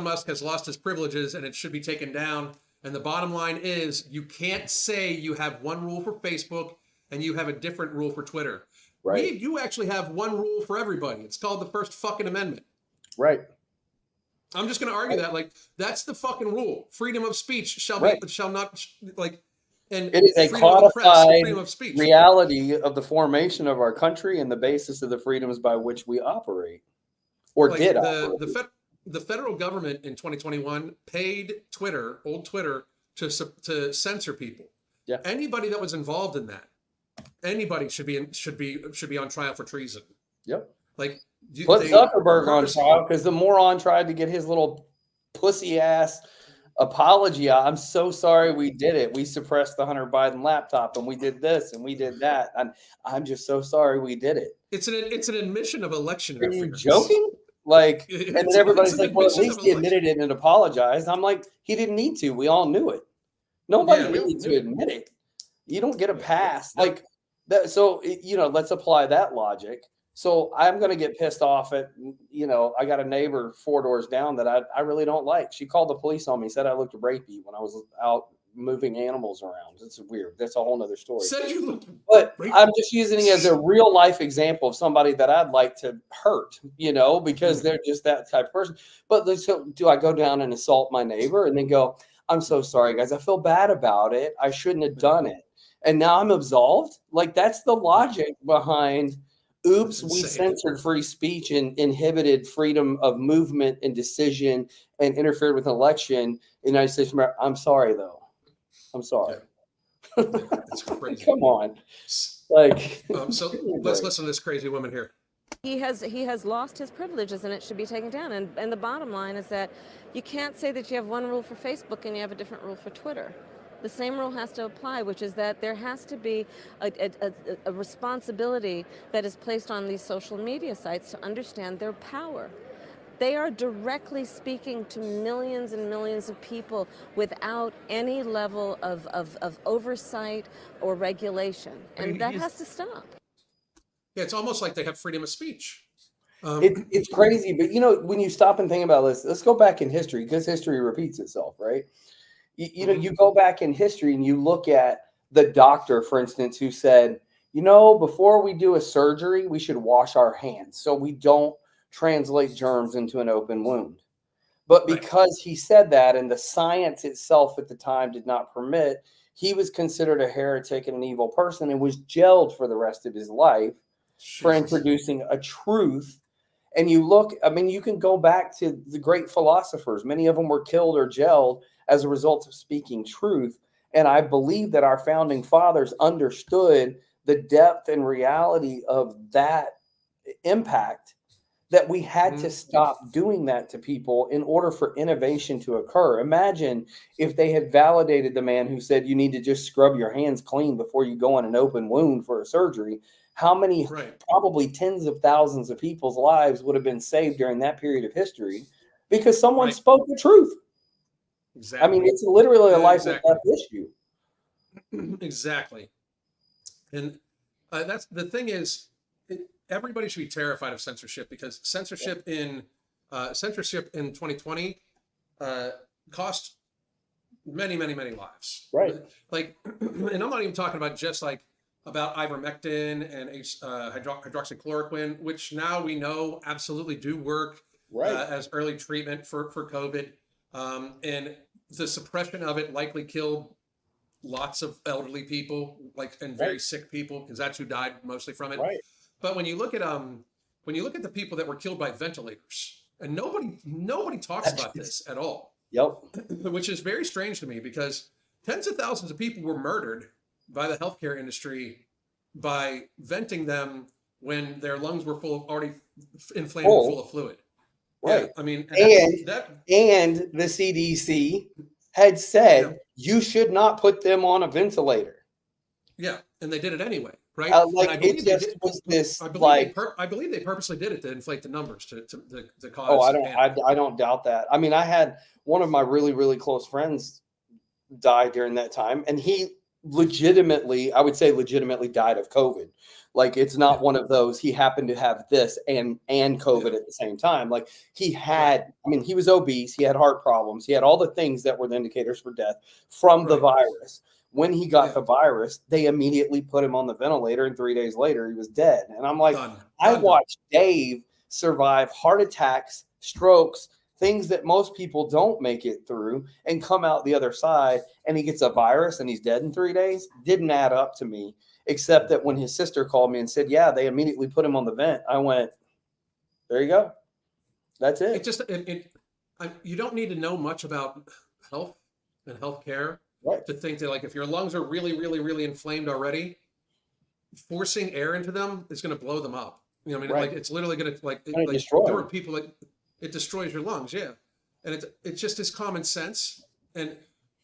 Speaker 1: Musk, has lost his privileges and it should be taken down. And the bottom line is you can't say you have one rule for Facebook and you have a different rule for Twitter.
Speaker 2: Right.
Speaker 1: You actually have one rule for everybody. It's called the First fucking Amendment.
Speaker 2: Right.
Speaker 1: I'm just going to argue that, like, that's the fucking rule. Freedom of speech shall not, like, and
Speaker 2: it is a codified reality of the formation of our country and the basis of the freedoms by which we operate, or like did operate.
Speaker 1: The federal government in 2021 paid Twitter, old Twitter, to censor people.
Speaker 2: Yeah.
Speaker 1: Anybody that was involved in that, anybody should be on trial for treason.
Speaker 2: Yep.
Speaker 1: Like,
Speaker 2: put Zuckerberg on trial because the moron tried to get his little pussy ass apology. I'm so sorry we did it. We suppressed the Hunter Biden laptop and we did this and we did that. And I'm just so sorry we did it.
Speaker 1: It's an admission of election
Speaker 2: interference. Are
Speaker 1: interference.
Speaker 2: You joking? Like, and then everybody's like, well, at least he admitted it and apologized. I'm like, he didn't need to. We all knew it. Nobody needed to admit it. You don't get a pass. Like that. So, let's apply that logic. So I'm going to get pissed off at, I got a neighbor 4 doors down that I really don't like. She called the police on me, said I looked rapey when I was out moving animals around. It's weird. That's a whole nother story.
Speaker 1: Said you looked
Speaker 2: but rapey. I'm just using it as a real life example of somebody that I'd like to hurt, because they're just that type of person. But so do I go down and assault my neighbor and then go, I'm so sorry, guys. I feel bad about it. I shouldn't have done it. And now I'm absolved. Like, that's the logic behind oops, we censored free speech and inhibited freedom of movement and decision and interfered with an election in the United States of America. I'm sorry, though. I'm sorry.
Speaker 1: Yeah. It's crazy.
Speaker 2: Come on. Like,
Speaker 1: so let's listen to this crazy woman here.
Speaker 4: He has lost his privileges and it should be taken down. And the bottom line is that you can't say that you have one rule for Facebook and you have a different rule for Twitter. The same rule has to apply, which is that there has to be a responsibility that is placed on these social media sites to understand their power. They are directly speaking to millions and millions of people without any level of oversight or regulation. And that has to stop.
Speaker 1: Yeah, it's almost like they have freedom of speech.
Speaker 2: It's crazy, but when you stop and think about this, let's go back in history because history repeats itself, right? You go back in history and you look at the doctor, for instance, who said, before we do a surgery, we should wash our hands so we don't translate germs into an open wound. But because he said that and the science itself at the time did not permit, he was considered a heretic and an evil person and was jailed for the rest of his life for introducing a truth. And you can go back to the great philosophers. Many of them were killed or jailed as a result of speaking truth. And I believe that our founding fathers understood the depth and reality of that impact that we had to stop doing that to people in order for innovation to occur. Imagine if they had validated the man who said you need to just scrub your hands clean before you go on an open wound for a surgery. How many, probably tens of thousands of people's lives would have been saved during that period of history because someone spoke the truth. Exactly. I mean, it's literally a life and death issue.
Speaker 1: Exactly. And that's the thing is, everybody should be terrified of censorship, because censorship in 2020 cost many lives.
Speaker 2: Right.
Speaker 1: Like, and I'm not even talking about just like about ivermectin and hydroxychloroquine, which now we know absolutely do work as early treatment for COVID. And the suppression of it likely killed lots of elderly people, like, and very sick people, because that's who died mostly from it.
Speaker 2: Right.
Speaker 1: But when you look at the people that were killed by ventilators, and nobody talks about this at all.
Speaker 2: Yep.
Speaker 1: Which is very strange to me, because tens of thousands of people were murdered by the healthcare industry by venting them when their lungs were already inflamed and full of fluid.
Speaker 2: Right.
Speaker 1: Yeah, I mean,
Speaker 2: and the CDC had said you should not put them on a ventilator.
Speaker 1: Yeah, and they did it anyway, right?
Speaker 2: Like it just was this.
Speaker 1: I believe they purposely did it to inflate the numbers to cause.
Speaker 2: Oh, I don't doubt that. I mean, I had one of my really close friends die during that time, and he legitimately died of COVID. Like, it's not one of those, he happened to have this and COVID at the same time. Like, he had, I mean, he was obese, he had heart problems, he had all the things that were the indicators for death from the virus. When he got the virus, they immediately put him on the ventilator, and 3 days later he was dead. And I'm like, I watched Dave survive heart attacks, strokes, things that most people don't make it through, and come out the other side, and he gets a virus and he's dead in 3 days. Didn't add up to me, except that when his sister called me and said, yeah, they immediately put him on the vent, I went, there you go. That's it.
Speaker 1: You don't need to know much about health and healthcare to think that, like, if your lungs are really inflamed already, forcing air into them is going to blow them up. You know what I mean? Like, it's literally going to destroy. There were people that it destroys your lungs, and it's just as common sense. And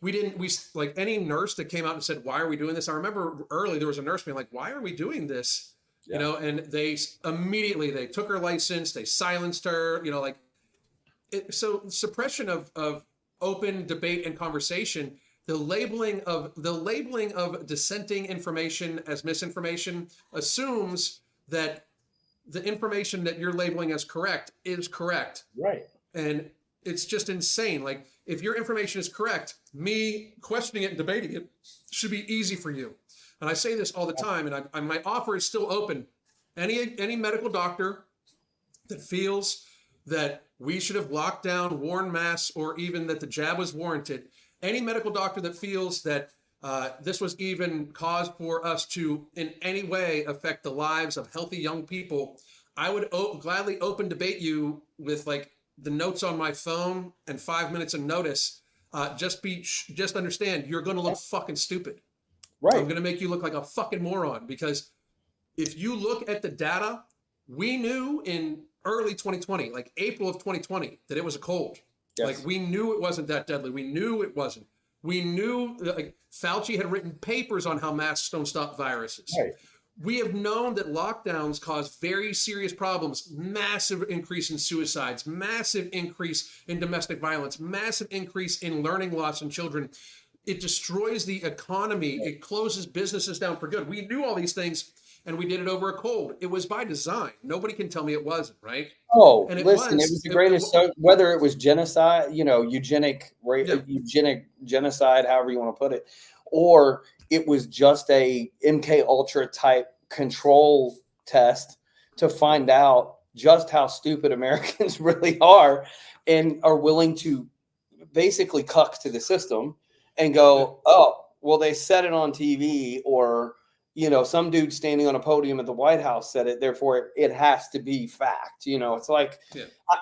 Speaker 1: we like, any nurse that came out and said, why are we doing this? I remember early there was a nurse being like, why are we doing this? You know, and they immediately they took her license, they silenced her. You know, like, so suppression of open debate and conversation. The labeling of dissenting information as misinformation assumes that the information that you're labeling as correct is correct.
Speaker 2: Right.
Speaker 1: And it's just insane. Like, if your information is correct, me questioning it and debating it should be easy for you. And I say this all the time, and my offer is still open. Any medical doctor that feels that we should have locked down, worn masks, or even that the jab was warranted, any medical doctor that feels that this was even cause for us to in any way affect the lives of healthy young people, I would gladly open debate you with, like, the notes on my phone and 5 minutes of notice. Just understand, you're going to look fucking stupid.
Speaker 2: Right.
Speaker 1: I'm going to make you look like a fucking moron, because if you look at the data, we knew in early 2020, like April of 2020, that it was a cold. Yes. Like, we knew it wasn't that deadly. We knew it wasn't. We knew, like, Fauci had written papers on how masks don't stop viruses.
Speaker 2: Right.
Speaker 1: We have known that lockdowns cause very serious problems, massive increase in suicides, massive increase in domestic violence, massive increase in learning loss in children. It destroys the economy. It closes businesses down for good. We knew all these things, and we did it over a cold. It was by design. Nobody can tell me it wasn't, right?
Speaker 2: Oh, and it was the greatest. Whether it was genocide, eugenic genocide, however you want to put it, or it was just a MK Ultra type control test to find out just how stupid Americans really are, and are willing to basically cuck to the system and go, oh, well, they said it on TV, or some dude standing on a podium at the White House said it, therefore it has to be fact. It's like,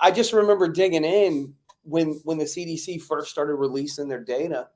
Speaker 2: I just remember digging in when the CDC first started releasing their data.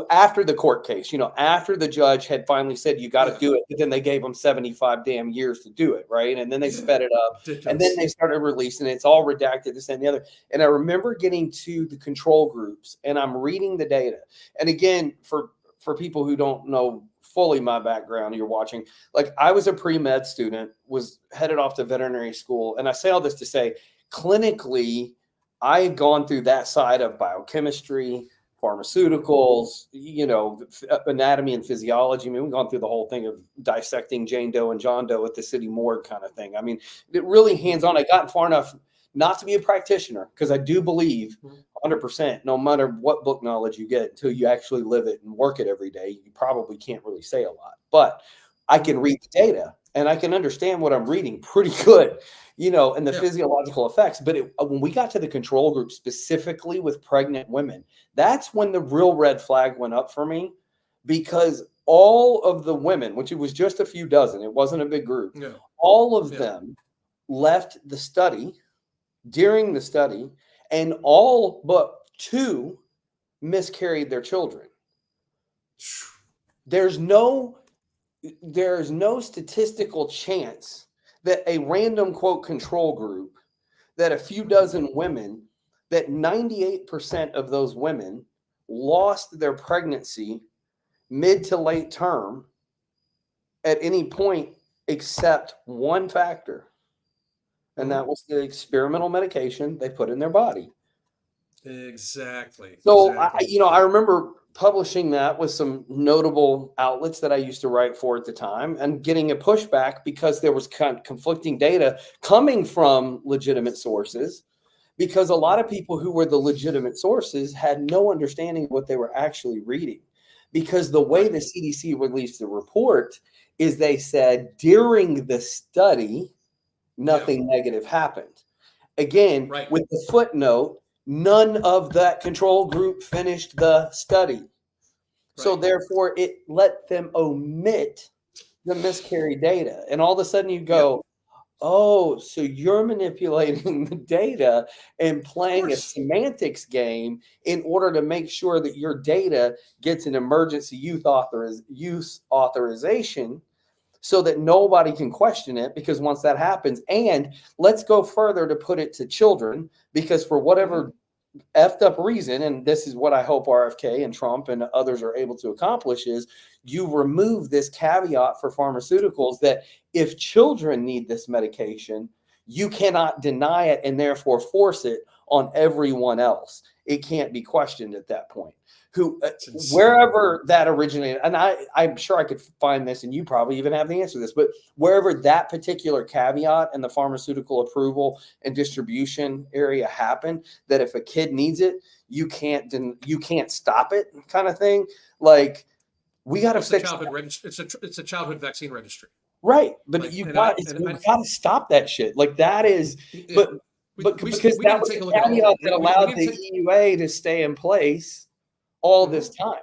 Speaker 2: after the court case, after the judge had finally said you got to
Speaker 1: Yeah.
Speaker 2: do it, but then they gave them 75 damn years to do it, right? And then they sped it up, and then they started releasing it. It's all redacted, this and the other. And I remember getting to the control groups, and I'm reading the data. And again, for people who don't know fully my background, you're watching, like I was a pre-med student, was headed off to veterinary school, and I say all this to say, clinically, I had gone through that side of biochemistry, pharmaceuticals, anatomy and physiology. I mean, we've gone through the whole thing of dissecting Jane Doe and John Doe at the city morgue kind of thing. I mean, it really hands-on. I got far enough not to be a practitioner, because I do believe 100%, no matter what book knowledge you get, until you actually live it and work it every day, you probably can't really say a lot. But I can read the data, and I can understand what I'm reading pretty good, and the physiological effects. But when we got to the control group, specifically with pregnant women, that's when the real red flag went up for me, because all of the women, which it was just a few dozen, it wasn't a big group, all of them left the study during the study, and all but 2 miscarried their children. There's no statistical chance that a random quote control group, that a few dozen women, that 98% of those women lost their pregnancy mid to late term at any point, except one factor. And that was the experimental medication they put in their body.
Speaker 1: Exactly.
Speaker 2: So,
Speaker 1: exactly.
Speaker 2: I remember publishing that with some notable outlets that I used to write for at the time, and getting a pushback because there was conflicting data coming from legitimate sources, because a lot of people who were the legitimate sources had no understanding of what they were actually reading. Because the way the CDC released the report is they said during the study, nothing negative happened. Again, with the footnote, none of that control group finished the study. So therefore, it let them omit the miscarried data. And all of a sudden you go, oh, so you're manipulating the data and playing a semantics game in order to make sure that your data gets an emergency use authorization, so that nobody can question it. Because once that happens, and let's go further to put it to children, because for whatever effed up reason, and this is what I hope RFK and Trump and others are able to accomplish, is you remove this caveat for pharmaceuticals that if children need this medication, you cannot deny it and therefore force it on everyone else. It can't be questioned at that point. Wherever that originated, and I'm sure I could find this, and you probably even have the answer to this, but wherever that particular caveat in the pharmaceutical approval and distribution area happened, that if a kid needs it, you can't stop it, kind of thing. Like, we got to fix
Speaker 1: it. It's a childhood vaccine registry,
Speaker 2: right? But you got to stop that shit. Like, that is, because that was the caveat that allowed the EUA to stay in place all this time.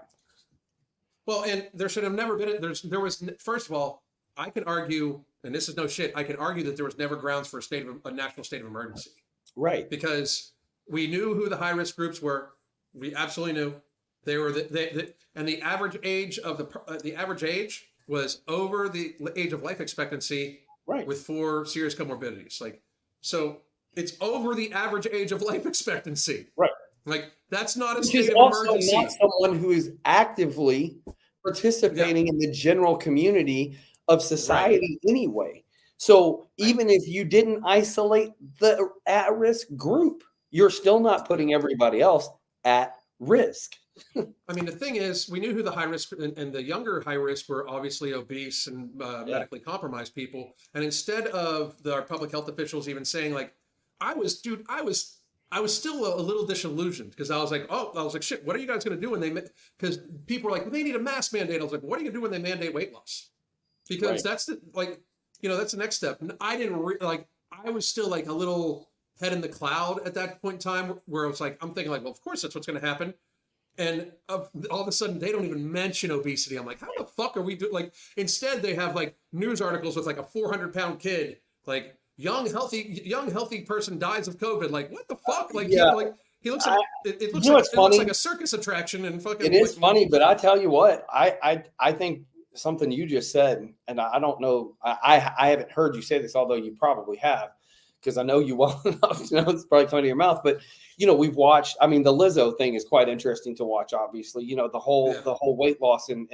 Speaker 1: Well, and there should have never been. There was, first of all, I can argue, and this is no shit, I can argue that there was never grounds for a national state of emergency.
Speaker 2: Right.
Speaker 1: Because we knew who the high risk groups were. We absolutely knew they were and the average age of the average age was over the age of life expectancy, with 4 serious comorbidities. So it's over the average age of life expectancy.
Speaker 2: Right.
Speaker 1: Like, that's not a
Speaker 2: Which
Speaker 1: state
Speaker 2: is
Speaker 1: of
Speaker 2: also
Speaker 1: emergency.
Speaker 2: not someone who is actively participating in the general community of society anyway. So even if you didn't isolate the at-risk group, you're still not putting everybody else at risk.
Speaker 1: I mean, the thing is, we knew who the high risk and the younger high risk were obviously obese and medically compromised people. And instead of our public health officials even saying, like, I was still a little disillusioned, because I was like, shit, what are you guys going to do when because people were like, they need a mask mandate. I was like, what are you going to do when they mandate weight loss? Because that's that's the next step. And I didn't I was still like a little head in the cloud at that point in time, where I was like, I'm thinking like, well, of course that's what's going to happen. And all of a sudden they don't even mention obesity. I'm like, how the fuck are we doing? Like, instead they have like news articles with like a 400-pound kid, like, young healthy person dies of COVID. Like, what the fuck? Like, He looks like it looks
Speaker 2: You know
Speaker 1: like
Speaker 2: what's
Speaker 1: it looks
Speaker 2: funny?
Speaker 1: like a circus attraction and fucking.
Speaker 2: It is
Speaker 1: like,
Speaker 2: funny, but I tell you what, I think something you just said, and I don't know, I haven't heard you say this, although you probably have, because I know you well enough to know it's probably coming to your mouth. But we've watched. I mean, the Lizzo thing is quite interesting to watch. Obviously, the whole
Speaker 1: Yeah.
Speaker 2: the whole weight loss and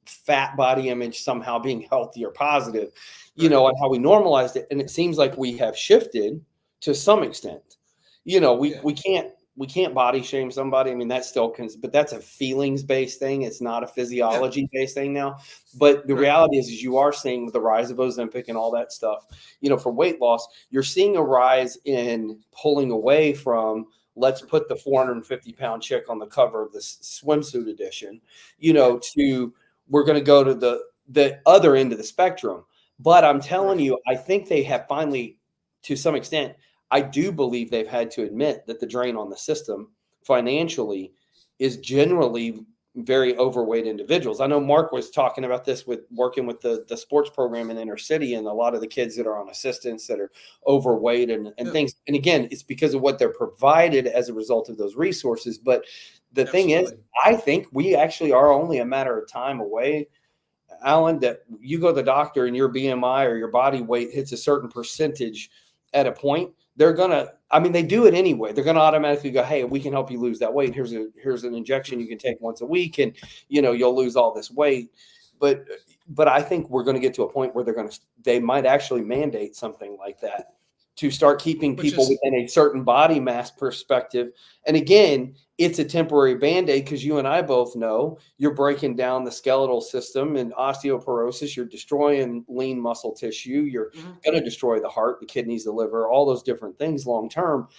Speaker 2: fat body image somehow being healthy or positive,
Speaker 1: Right.
Speaker 2: and how we normalized it, and it seems like we have shifted to some extent. We can't body shame somebody. I mean, that's still, but that's a feelings based thing. It's not a physiology based thing now. But the
Speaker 1: Right.
Speaker 2: reality is you are seeing with the rise of Ozempic and all that stuff, for weight loss, you're seeing a rise in pulling away from, let's put the 450-pound chick on the cover of the swimsuit edition, to we're going to go to the other end of the spectrum. But I'm telling
Speaker 1: Right.
Speaker 2: you, I think they have finally, to some extent, I do believe they've had to admit that the drain on the system financially is generally very overweight individuals. I know Mark was talking about this with working with the sports program in inner city, and a lot of the kids that are on assistance that are overweight and
Speaker 1: Yeah.
Speaker 2: things. And again, it's because of what they're provided as a result of those resources. But the thing is,
Speaker 1: Absolutely.
Speaker 2: I think we actually are only a matter of time away, Alan, that you go to the doctor and your BMI or your body weight hits a certain percentage at a point. They're gonna, I mean, they do it anyway. They're gonna automatically go, hey, we can help you lose that weight. Here's an injection you can take once a week, and you'll lose all this weight. But I think we're going to get to a point where they might actually mandate something like that to start keeping
Speaker 1: Which
Speaker 2: people
Speaker 1: is
Speaker 2: within a certain body mass perspective. And again, it's a temporary band-aid, because you and I both know you're breaking down the skeletal system and osteoporosis. You're destroying lean muscle tissue. You're going to destroy the heart, the kidneys, the liver, all those different things long term.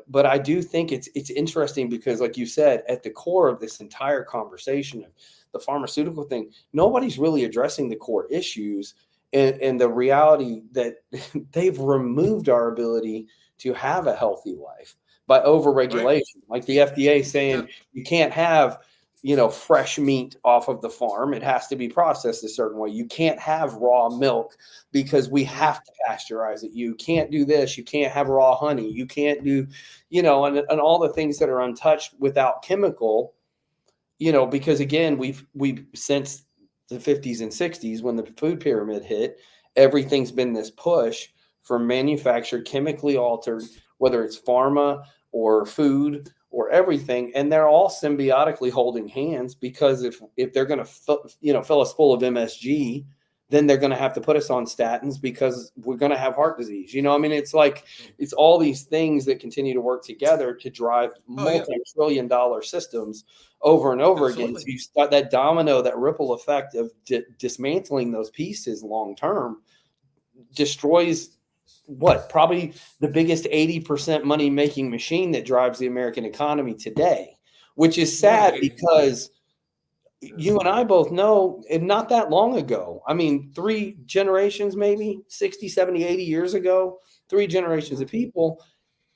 Speaker 2: But I do think it's interesting because, like you said, at the core of this entire conversation of the pharmaceutical thing, nobody's really addressing the core issues and the reality that they've removed our ability to have a healthy life by overregulation.
Speaker 1: Right.
Speaker 2: Like the FDA saying
Speaker 1: Yeah.
Speaker 2: you can't have fresh meat off of the farm. It has to be processed a certain way. You can't have raw milk because we have to pasteurize it. You can't do this. You can't have raw honey. You can't do, and all the things that are untouched without chemical, because again, we've since the 50s and 60s, when the food pyramid hit, everything's been this push for manufactured, chemically altered, whether it's pharma or food or everything, and they're all symbiotically holding hands, because if they're going to fill us full of MSG, then they're going to have to put us on statins because we're going to have heart disease. I mean, it's like it's all these things that continue to work together to drive multi-trillion-dollar systems over and over again. So you start that domino, that ripple effect of dismantling those pieces long term, destroys probably the biggest 80% money making machine that drives the American economy today, which is sad because you and I both know, and not that long ago, I mean, 3 generations, maybe 60, 70, 80 years ago, 3 generations of people,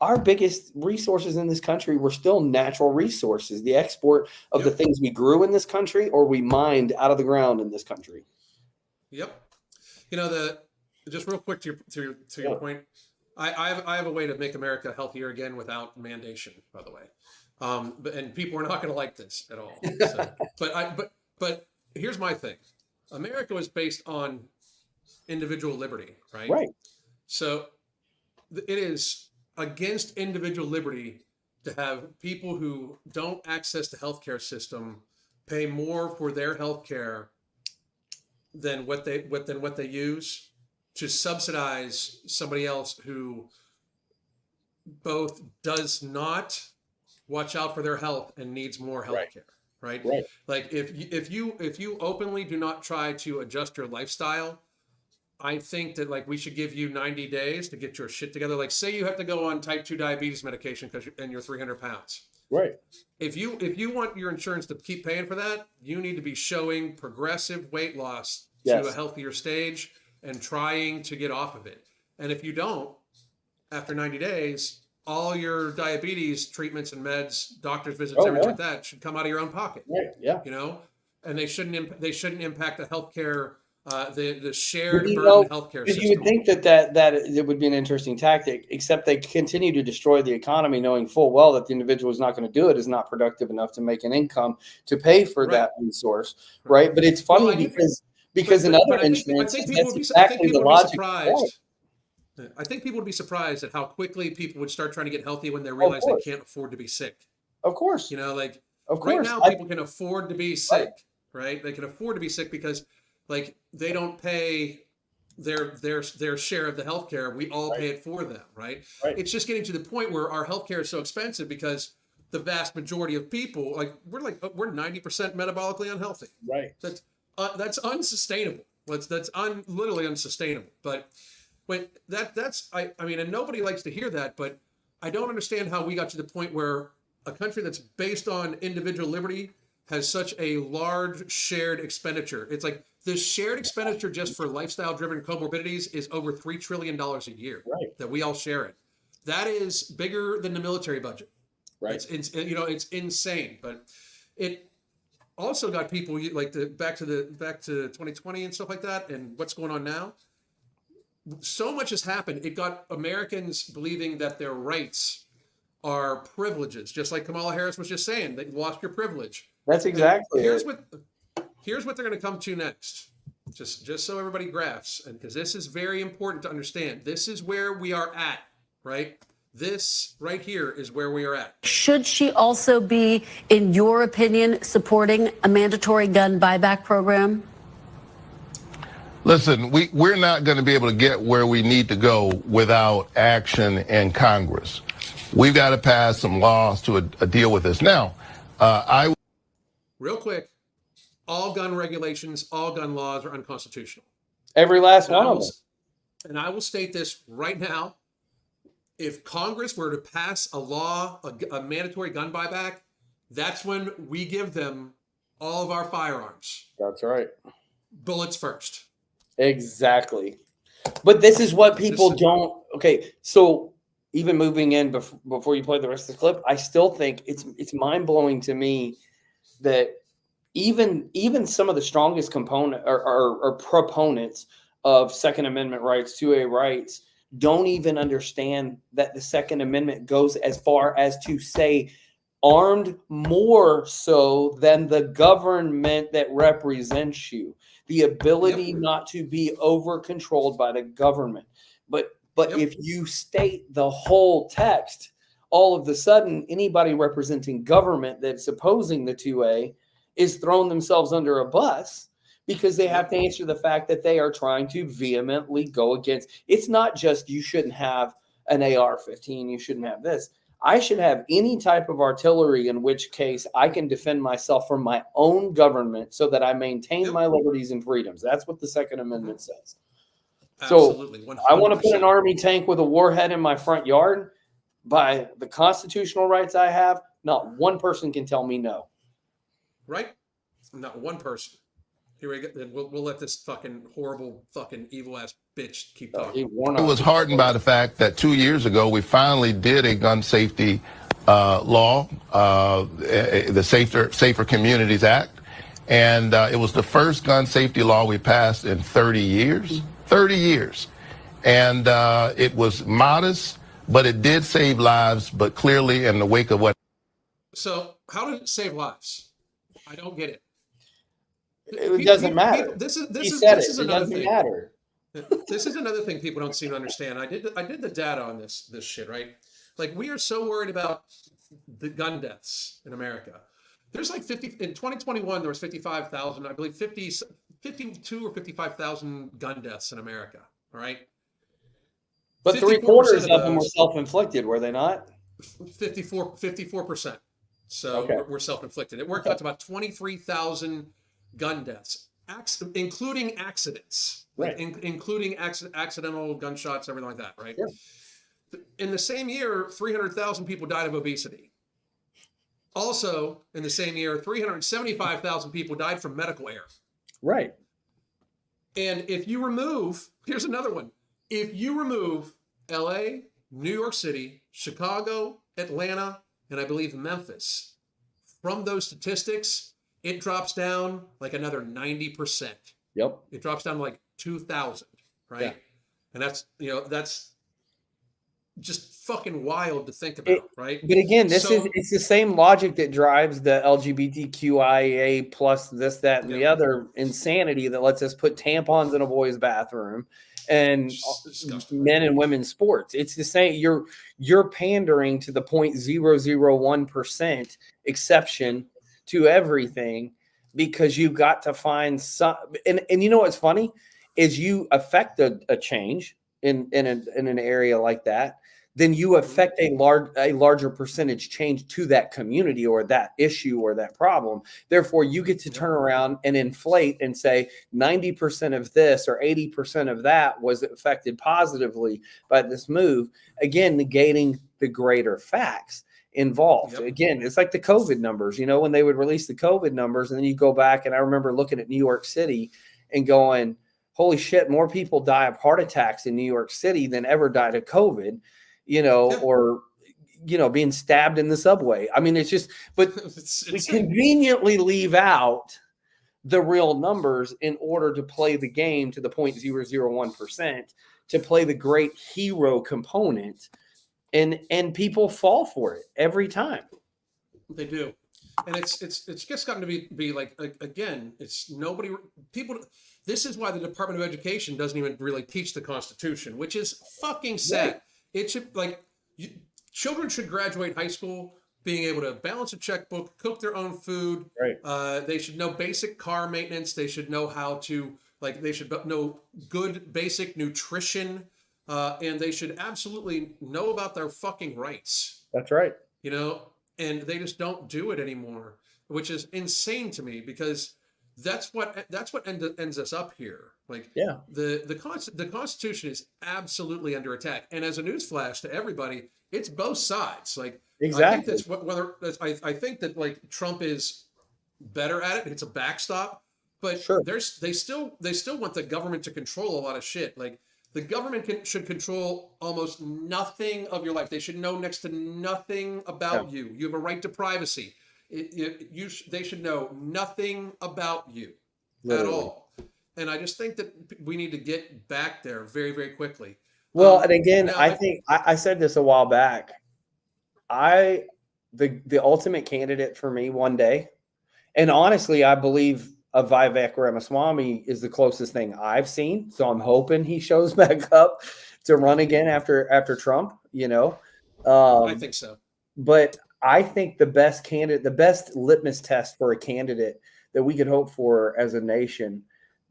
Speaker 2: our biggest resources in this country were still natural resources, the export of the things we grew in this country or we mined out of the ground in this country.
Speaker 1: Yep. Just real quick to your point, I have a way to make America healthier again without mandation, by the way. And people are not going to like this at all. So, but here's my thing. America was based on individual liberty, right?
Speaker 2: Right.
Speaker 1: So it is against individual liberty to have people who don't access the healthcare system pay more for their healthcare than what they use to subsidize somebody else who both does not watch out for their health and needs more healthcare. Right. Like if you openly do not try to adjust your lifestyle, I think that like we should give you 90 days to get your shit together. Like say you have to go on type 2 diabetes medication because you're 300 pounds.
Speaker 2: Right.
Speaker 1: If you want your insurance to keep paying for that, you need to be showing progressive weight loss to a healthier stage and trying to get off of it. And if you don't, after 90 days, all your diabetes treatments and meds, doctor's visits, everything like that should come out of your own pocket.
Speaker 2: Right. Yeah.
Speaker 1: And they shouldn't impact the healthcare the shared
Speaker 2: You
Speaker 1: burden
Speaker 2: know,
Speaker 1: healthcare
Speaker 2: you would
Speaker 1: system.
Speaker 2: think that it would be an interesting tactic, except they continue to destroy the economy, knowing full well that the individual who's not going to do it is not productive enough to make an income to pay for
Speaker 1: Right.
Speaker 2: that resource, right? But it's funny
Speaker 1: Well,
Speaker 2: because in other insurances, that's exactly the logic.
Speaker 1: surprised. I think people would be surprised at how quickly people would start trying to get healthy when they
Speaker 2: Of
Speaker 1: realize they
Speaker 2: course,
Speaker 1: can't afford to be sick.
Speaker 2: of course,
Speaker 1: You know, like
Speaker 2: of
Speaker 1: right
Speaker 2: course.
Speaker 1: now, people can afford to be
Speaker 2: Right.
Speaker 1: sick, right? They can afford to be sick because, like, they don't pay their share of the healthcare. We all pay it for them, right?
Speaker 2: Right.
Speaker 1: It's just getting to the point where our healthcare is so expensive because the vast majority of people, we're 90% metabolically unhealthy.
Speaker 2: Right.
Speaker 1: That's unsustainable. That's literally unsustainable. But I mean, and nobody likes to hear that, but I don't understand how we got to the point where a country that's based on individual liberty has such a large shared expenditure. It's like the shared expenditure just for lifestyle-driven comorbidities is over $3 trillion a year
Speaker 2: Right.
Speaker 1: that we all share it. That is bigger than the military budget.
Speaker 2: Right.
Speaker 1: It's it's insane, but it also got people back to 2020 and stuff like that, and what's going on now. So much has happened. It got Americans believing that their rights are privileges, just like Kamala Harris was just saying. They lost your privilege.
Speaker 2: That's exactly
Speaker 1: Here's
Speaker 2: it.
Speaker 1: what they're going to come to next. Just so everybody grasps, and because this is very important to understand. This is where we are at, right? This right here is where we are at.
Speaker 5: Should she also be, in your opinion, supporting a mandatory gun buyback program?
Speaker 6: Listen, we're not going to be able to get where we need to go without action in Congress. We've got to pass some laws to deal with this. Now,
Speaker 1: Real quick, all gun regulations, all gun laws are unconstitutional.
Speaker 2: Every last one of them.
Speaker 1: And I will state this right now. If Congress were to pass a law, a mandatory gun buyback, that's when we give them all of our firearms.
Speaker 2: That's right.
Speaker 1: Bullets first.
Speaker 2: Exactly. But this is what people don't. Okay, so even moving in before you play the rest of the clip, I still think it's mind blowing to me that even some of the strongest component or proponents of Second Amendment rights, 2A rights, don't even understand that the Second Amendment goes as far as to say armed more so than the government that represents you. The ability not to be over controlled by the government. But if you state the whole text, all of a sudden anybody representing government that's opposing the 2A is throwing themselves under a bus because they have to answer the fact that they are trying to vehemently go against. It's not just you shouldn't have an AR-15, you shouldn't have this. I should have any type of artillery in which case I can defend myself from my own government so that I maintain my liberties and freedoms. That's what the Second Amendment says.
Speaker 1: Absolutely. 100%.
Speaker 2: So I want to put an army tank with a warhead in my front yard. By the constitutional rights I have, not one person can tell me no.
Speaker 1: Right? Not one person. Here we go. We'll let this fucking horrible, fucking evil ass bitch keep talking.
Speaker 6: I was heartened by the fact that 2 years ago we finally did a gun safety law, the Safer Communities Act, and it was the first gun safety law we passed in 30 years. 30 years, and it was modest, but it did save lives. But clearly, in the wake of what.
Speaker 1: So, how did it save lives? I don't get it.
Speaker 2: It doesn't matter.
Speaker 1: This is
Speaker 2: it
Speaker 1: another
Speaker 2: doesn't
Speaker 1: thing.
Speaker 2: matter.
Speaker 1: This is another thing people don't seem to understand. I did the data on this shit, right? Like, we are so worried about the gun deaths in America. There's like 50 in 2021. There was 55,000, I believe, 52 or 55,000 gun deaths in America. All right.
Speaker 2: But 3/4 of them were self-inflicted, were they not?
Speaker 1: 54%. So we're self-inflicted. It worked out to about 23,000 gun deaths, including accidents,
Speaker 2: right?
Speaker 1: Including accidental gunshots, everything like that, right?
Speaker 2: Yeah.
Speaker 1: In the same year, 300,000 people died of obesity. Also, in the same year, 375,000 people died from medical error.
Speaker 2: Right.
Speaker 1: And if you remove, here's another one. If you remove LA, New York City, Chicago, Atlanta, and I believe Memphis from those statistics, it drops down like another 90%.
Speaker 2: Yep.
Speaker 1: It drops down to like 2,000, right?
Speaker 2: Yeah.
Speaker 1: And that's just fucking wild to think
Speaker 2: It,
Speaker 1: about, right?
Speaker 2: but again,
Speaker 1: So,
Speaker 2: it's the same logic that drives the LGBTQIA plus this, that, and the
Speaker 1: yeah,
Speaker 2: other insanity that lets us put tampons in a boy's bathroom and
Speaker 1: it's disgusting.
Speaker 2: men and women's sports. It's the same. You're pandering to the 0.001% exception to everything because you got to find some. And you know what's funny is you affect a change in an area like that, then you affect a larger percentage change to that community or that issue or that problem. Therefore, you get to turn around and inflate and say 90% of this or 80% of that was affected positively by this move, again, negating the greater facts involved.
Speaker 1: Yep.
Speaker 2: Again, it's like the COVID numbers, when they would release the COVID numbers, and then you go back, and I remember looking at New York City and going, holy shit, more people die of heart attacks in New York City than ever died of COVID. Or being stabbed in the subway. I mean, it's just, but we conveniently leave out the real numbers in order to play the game to the 0.001%, to play the great hero component, and people fall for it every time.
Speaker 1: They do. And it's just gotten to be like, again, it's nobody, people, this is why the Department of Education doesn't even really teach the Constitution, which is fucking sad.
Speaker 2: Right.
Speaker 1: It should, children should graduate high school being able to balance a checkbook, cook their own food.
Speaker 2: Right.
Speaker 1: They should know basic car maintenance. They should know how to, they should know good basic nutrition. And they should absolutely know about their fucking rights.
Speaker 2: That's right.
Speaker 1: And they just don't do it anymore, which is insane to me, because that's what ends us up here. The Constitution is absolutely under attack. And as a newsflash to everybody, it's both sides.
Speaker 2: Exactly.
Speaker 1: I think that's I think that Trump is better at it. It's a backstop, but
Speaker 2: sure.
Speaker 1: they still want the government to control a lot of shit. The government should control almost nothing of your life. They should know next to nothing about you. You have a right to privacy. They should know nothing about you at all. And I just think that we need to get back there very, very quickly.
Speaker 2: Well, and again, I think I said this a while back. The ultimate candidate for me one day, and honestly, I believe Vivek Ramaswamy is the closest thing I've seen. So I'm hoping he shows back up to run again after Trump.
Speaker 1: I think so.
Speaker 2: But I think the best candidate, the best litmus test for a candidate that we could hope for as a nation,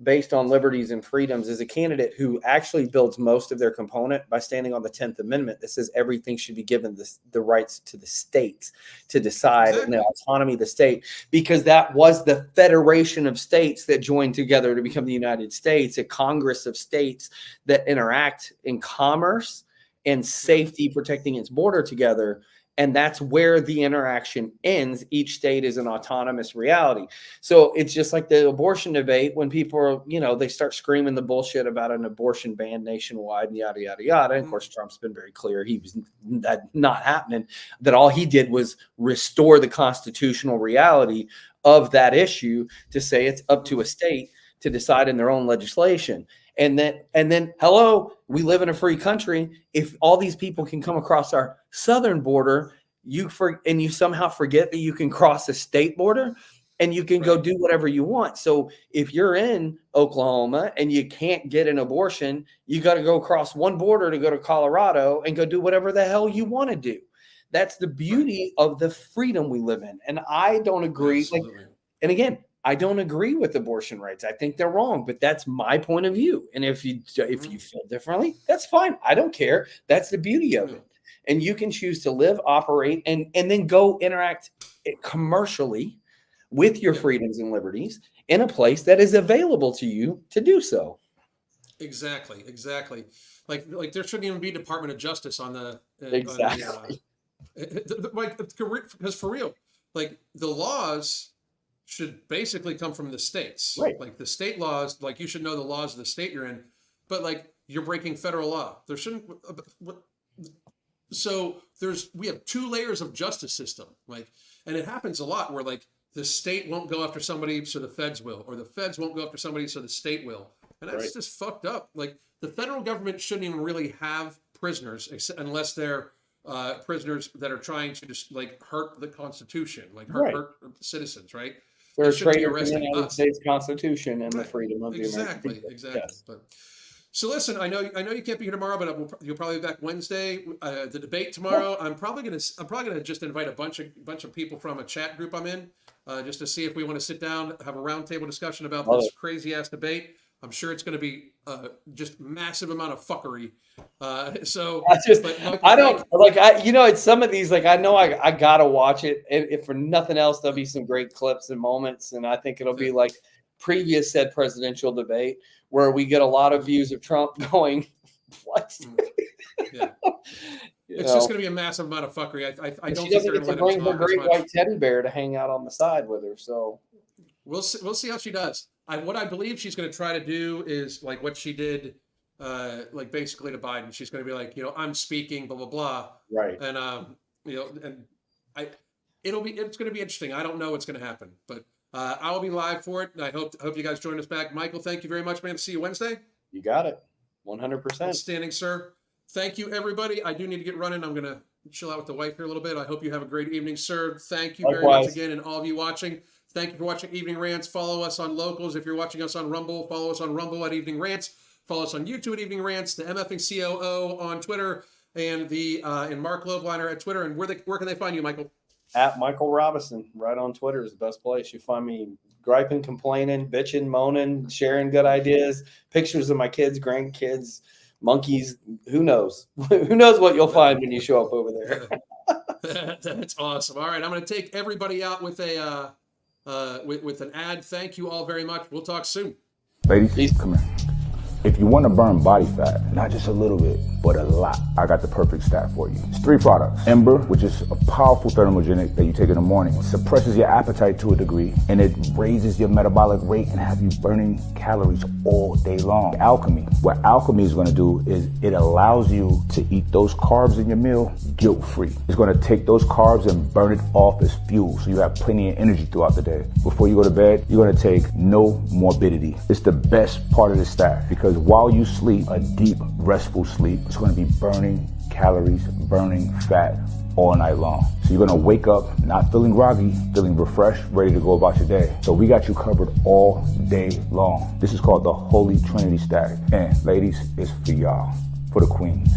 Speaker 2: based on liberties and freedoms, is a candidate who actually builds most of their component by standing on the 10th Amendment that says everything should be given the rights to the states to decide and the autonomy of the state, because that was the federation of states that joined together to become the United States, a Congress of states that interact in commerce and safety, protecting its border together. And that's where the interaction ends. Each state is an autonomous reality. So it's just like the abortion debate when people are, they start screaming the bullshit about an abortion ban nationwide and yada, yada, yada. And of course, Trump's been very clear he was not happening, that all he did was restore the constitutional reality of that issue to say it's up to a state to decide in their own legislation. And then, hello, we live in a free country. If all these people can come across our southern border, you somehow forget that you can cross a state border and you can go do whatever you want. So if you're in Oklahoma and you can't get an abortion, you got to go across one border to go to Colorado and go do whatever the hell you want to do. That's the beauty of the freedom we live in. And I don't agree. And again, I don't agree with abortion rights. I think they're wrong, but that's my point of view. And if you feel differently, that's fine. I don't care. That's the beauty of it. And you can choose to live, operate, and then go interact commercially with your freedoms and liberties in a place that is available to you to do so.
Speaker 1: Exactly. Like there shouldn't even be Department of Justice on the
Speaker 2: exactly.
Speaker 1: Because for real, the laws should basically come from the states.
Speaker 2: Right.
Speaker 1: The state laws, you should know the laws of the state you're in, but you're breaking federal law. There shouldn't. So we have two layers of justice system, and it happens a lot where the state won't go after somebody, so the feds will, or the feds won't go after somebody, so the state will. And that's
Speaker 2: Right.
Speaker 1: just fucked up. Like, the federal government shouldn't even really have prisoners unless they're prisoners that are trying to just like hurt the Constitution, like
Speaker 2: Right.
Speaker 1: hurt citizens, right?
Speaker 2: They're a
Speaker 1: shouldn't be
Speaker 2: traitor to the
Speaker 1: arresting
Speaker 2: United
Speaker 1: us.
Speaker 2: States Constitution and the
Speaker 1: Right.
Speaker 2: freedom of the American people.
Speaker 1: Exactly.
Speaker 2: Yes.
Speaker 1: But so listen, I know you can't be here tomorrow, but you'll probably be back Wednesday. The debate tomorrow, I'm probably gonna just invite a bunch of people from a chat group I'm in, just to see if we want to sit down, have a roundtable discussion about
Speaker 2: Love
Speaker 1: this
Speaker 2: it.
Speaker 1: crazy ass debate. I'm sure it's going to be just massive amount of fuckery. So but Michael,
Speaker 2: I don't like, it's some of these, like, I know I gotta watch it. If for nothing else, there'll be some great clips and moments. And I think it'll be like previous said presidential debate where we get a lot of views of Trump going, what?
Speaker 1: Yeah. It's just going to be a massive amount of fuckery. I don't
Speaker 2: she
Speaker 1: think
Speaker 2: doesn't
Speaker 1: they're
Speaker 2: get
Speaker 1: going
Speaker 2: to
Speaker 1: to let him
Speaker 2: bring her
Speaker 1: talk as
Speaker 2: great
Speaker 1: much.
Speaker 2: white teddy bear to hang out on the side with her. So
Speaker 1: We'll see how she does. What I believe she's going to try to do is like what she did, like basically to Biden. She's going to be like, I'm speaking, blah blah blah,
Speaker 2: right.
Speaker 1: and and it's going to be interesting. I don't know what's going to happen, but I will be live for it, and I hope you guys join us back. Michael, thank you very much, man. See you Wednesday.
Speaker 2: You got it. 100%.
Speaker 1: Outstanding, sir. Thank you, everybody. I do need to get running. I'm going to chill out with the wife here a little bit. I hope you have a great evening, sir. Thank you very much again, and all of you watching. Thank you for watching Evening Rants. Follow us on Locals. If you're watching us on Rumble, follow us on Rumble at Evening Rants. Follow us on YouTube at Evening Rants. The MFing COO on Twitter, and and Mark Loveliner at Twitter. And where can they find you, Michael?
Speaker 2: At Michael Robinson, right on Twitter is the best place. You find me griping, complaining, bitching, moaning, sharing good ideas, pictures of my kids, grandkids, monkeys. Who knows? Who knows what you'll find when you show up over there?
Speaker 1: That's awesome. All right, I'm going to take everybody out with a with an ad. Thank you all very much. We'll talk soon.
Speaker 7: Ladies, come here. If you want to burn body fat, not just a little bit, but a lot, I got the perfect stack for you. It's 3 products. Ember, which is a powerful thermogenic that you take in the morning, suppresses your appetite to a degree, and it raises your metabolic rate and have you burning calories all day long. Alchemy. What Alchemy is going to do is it allows you to eat those carbs in your meal guilt-free. It's going to take those carbs and burn it off as fuel, so you have plenty of energy throughout the day. Before you go to bed, you're going to take no morbidity. It's the best part of the stack because while you sleep, a deep, restful sleep, it's going to be burning calories, burning fat all night long. So you're going to wake up not feeling groggy, feeling refreshed, ready to go about your day. So we got you covered all day long. This is called the Holy Trinity Stack. And ladies, it's for y'all, for the queens.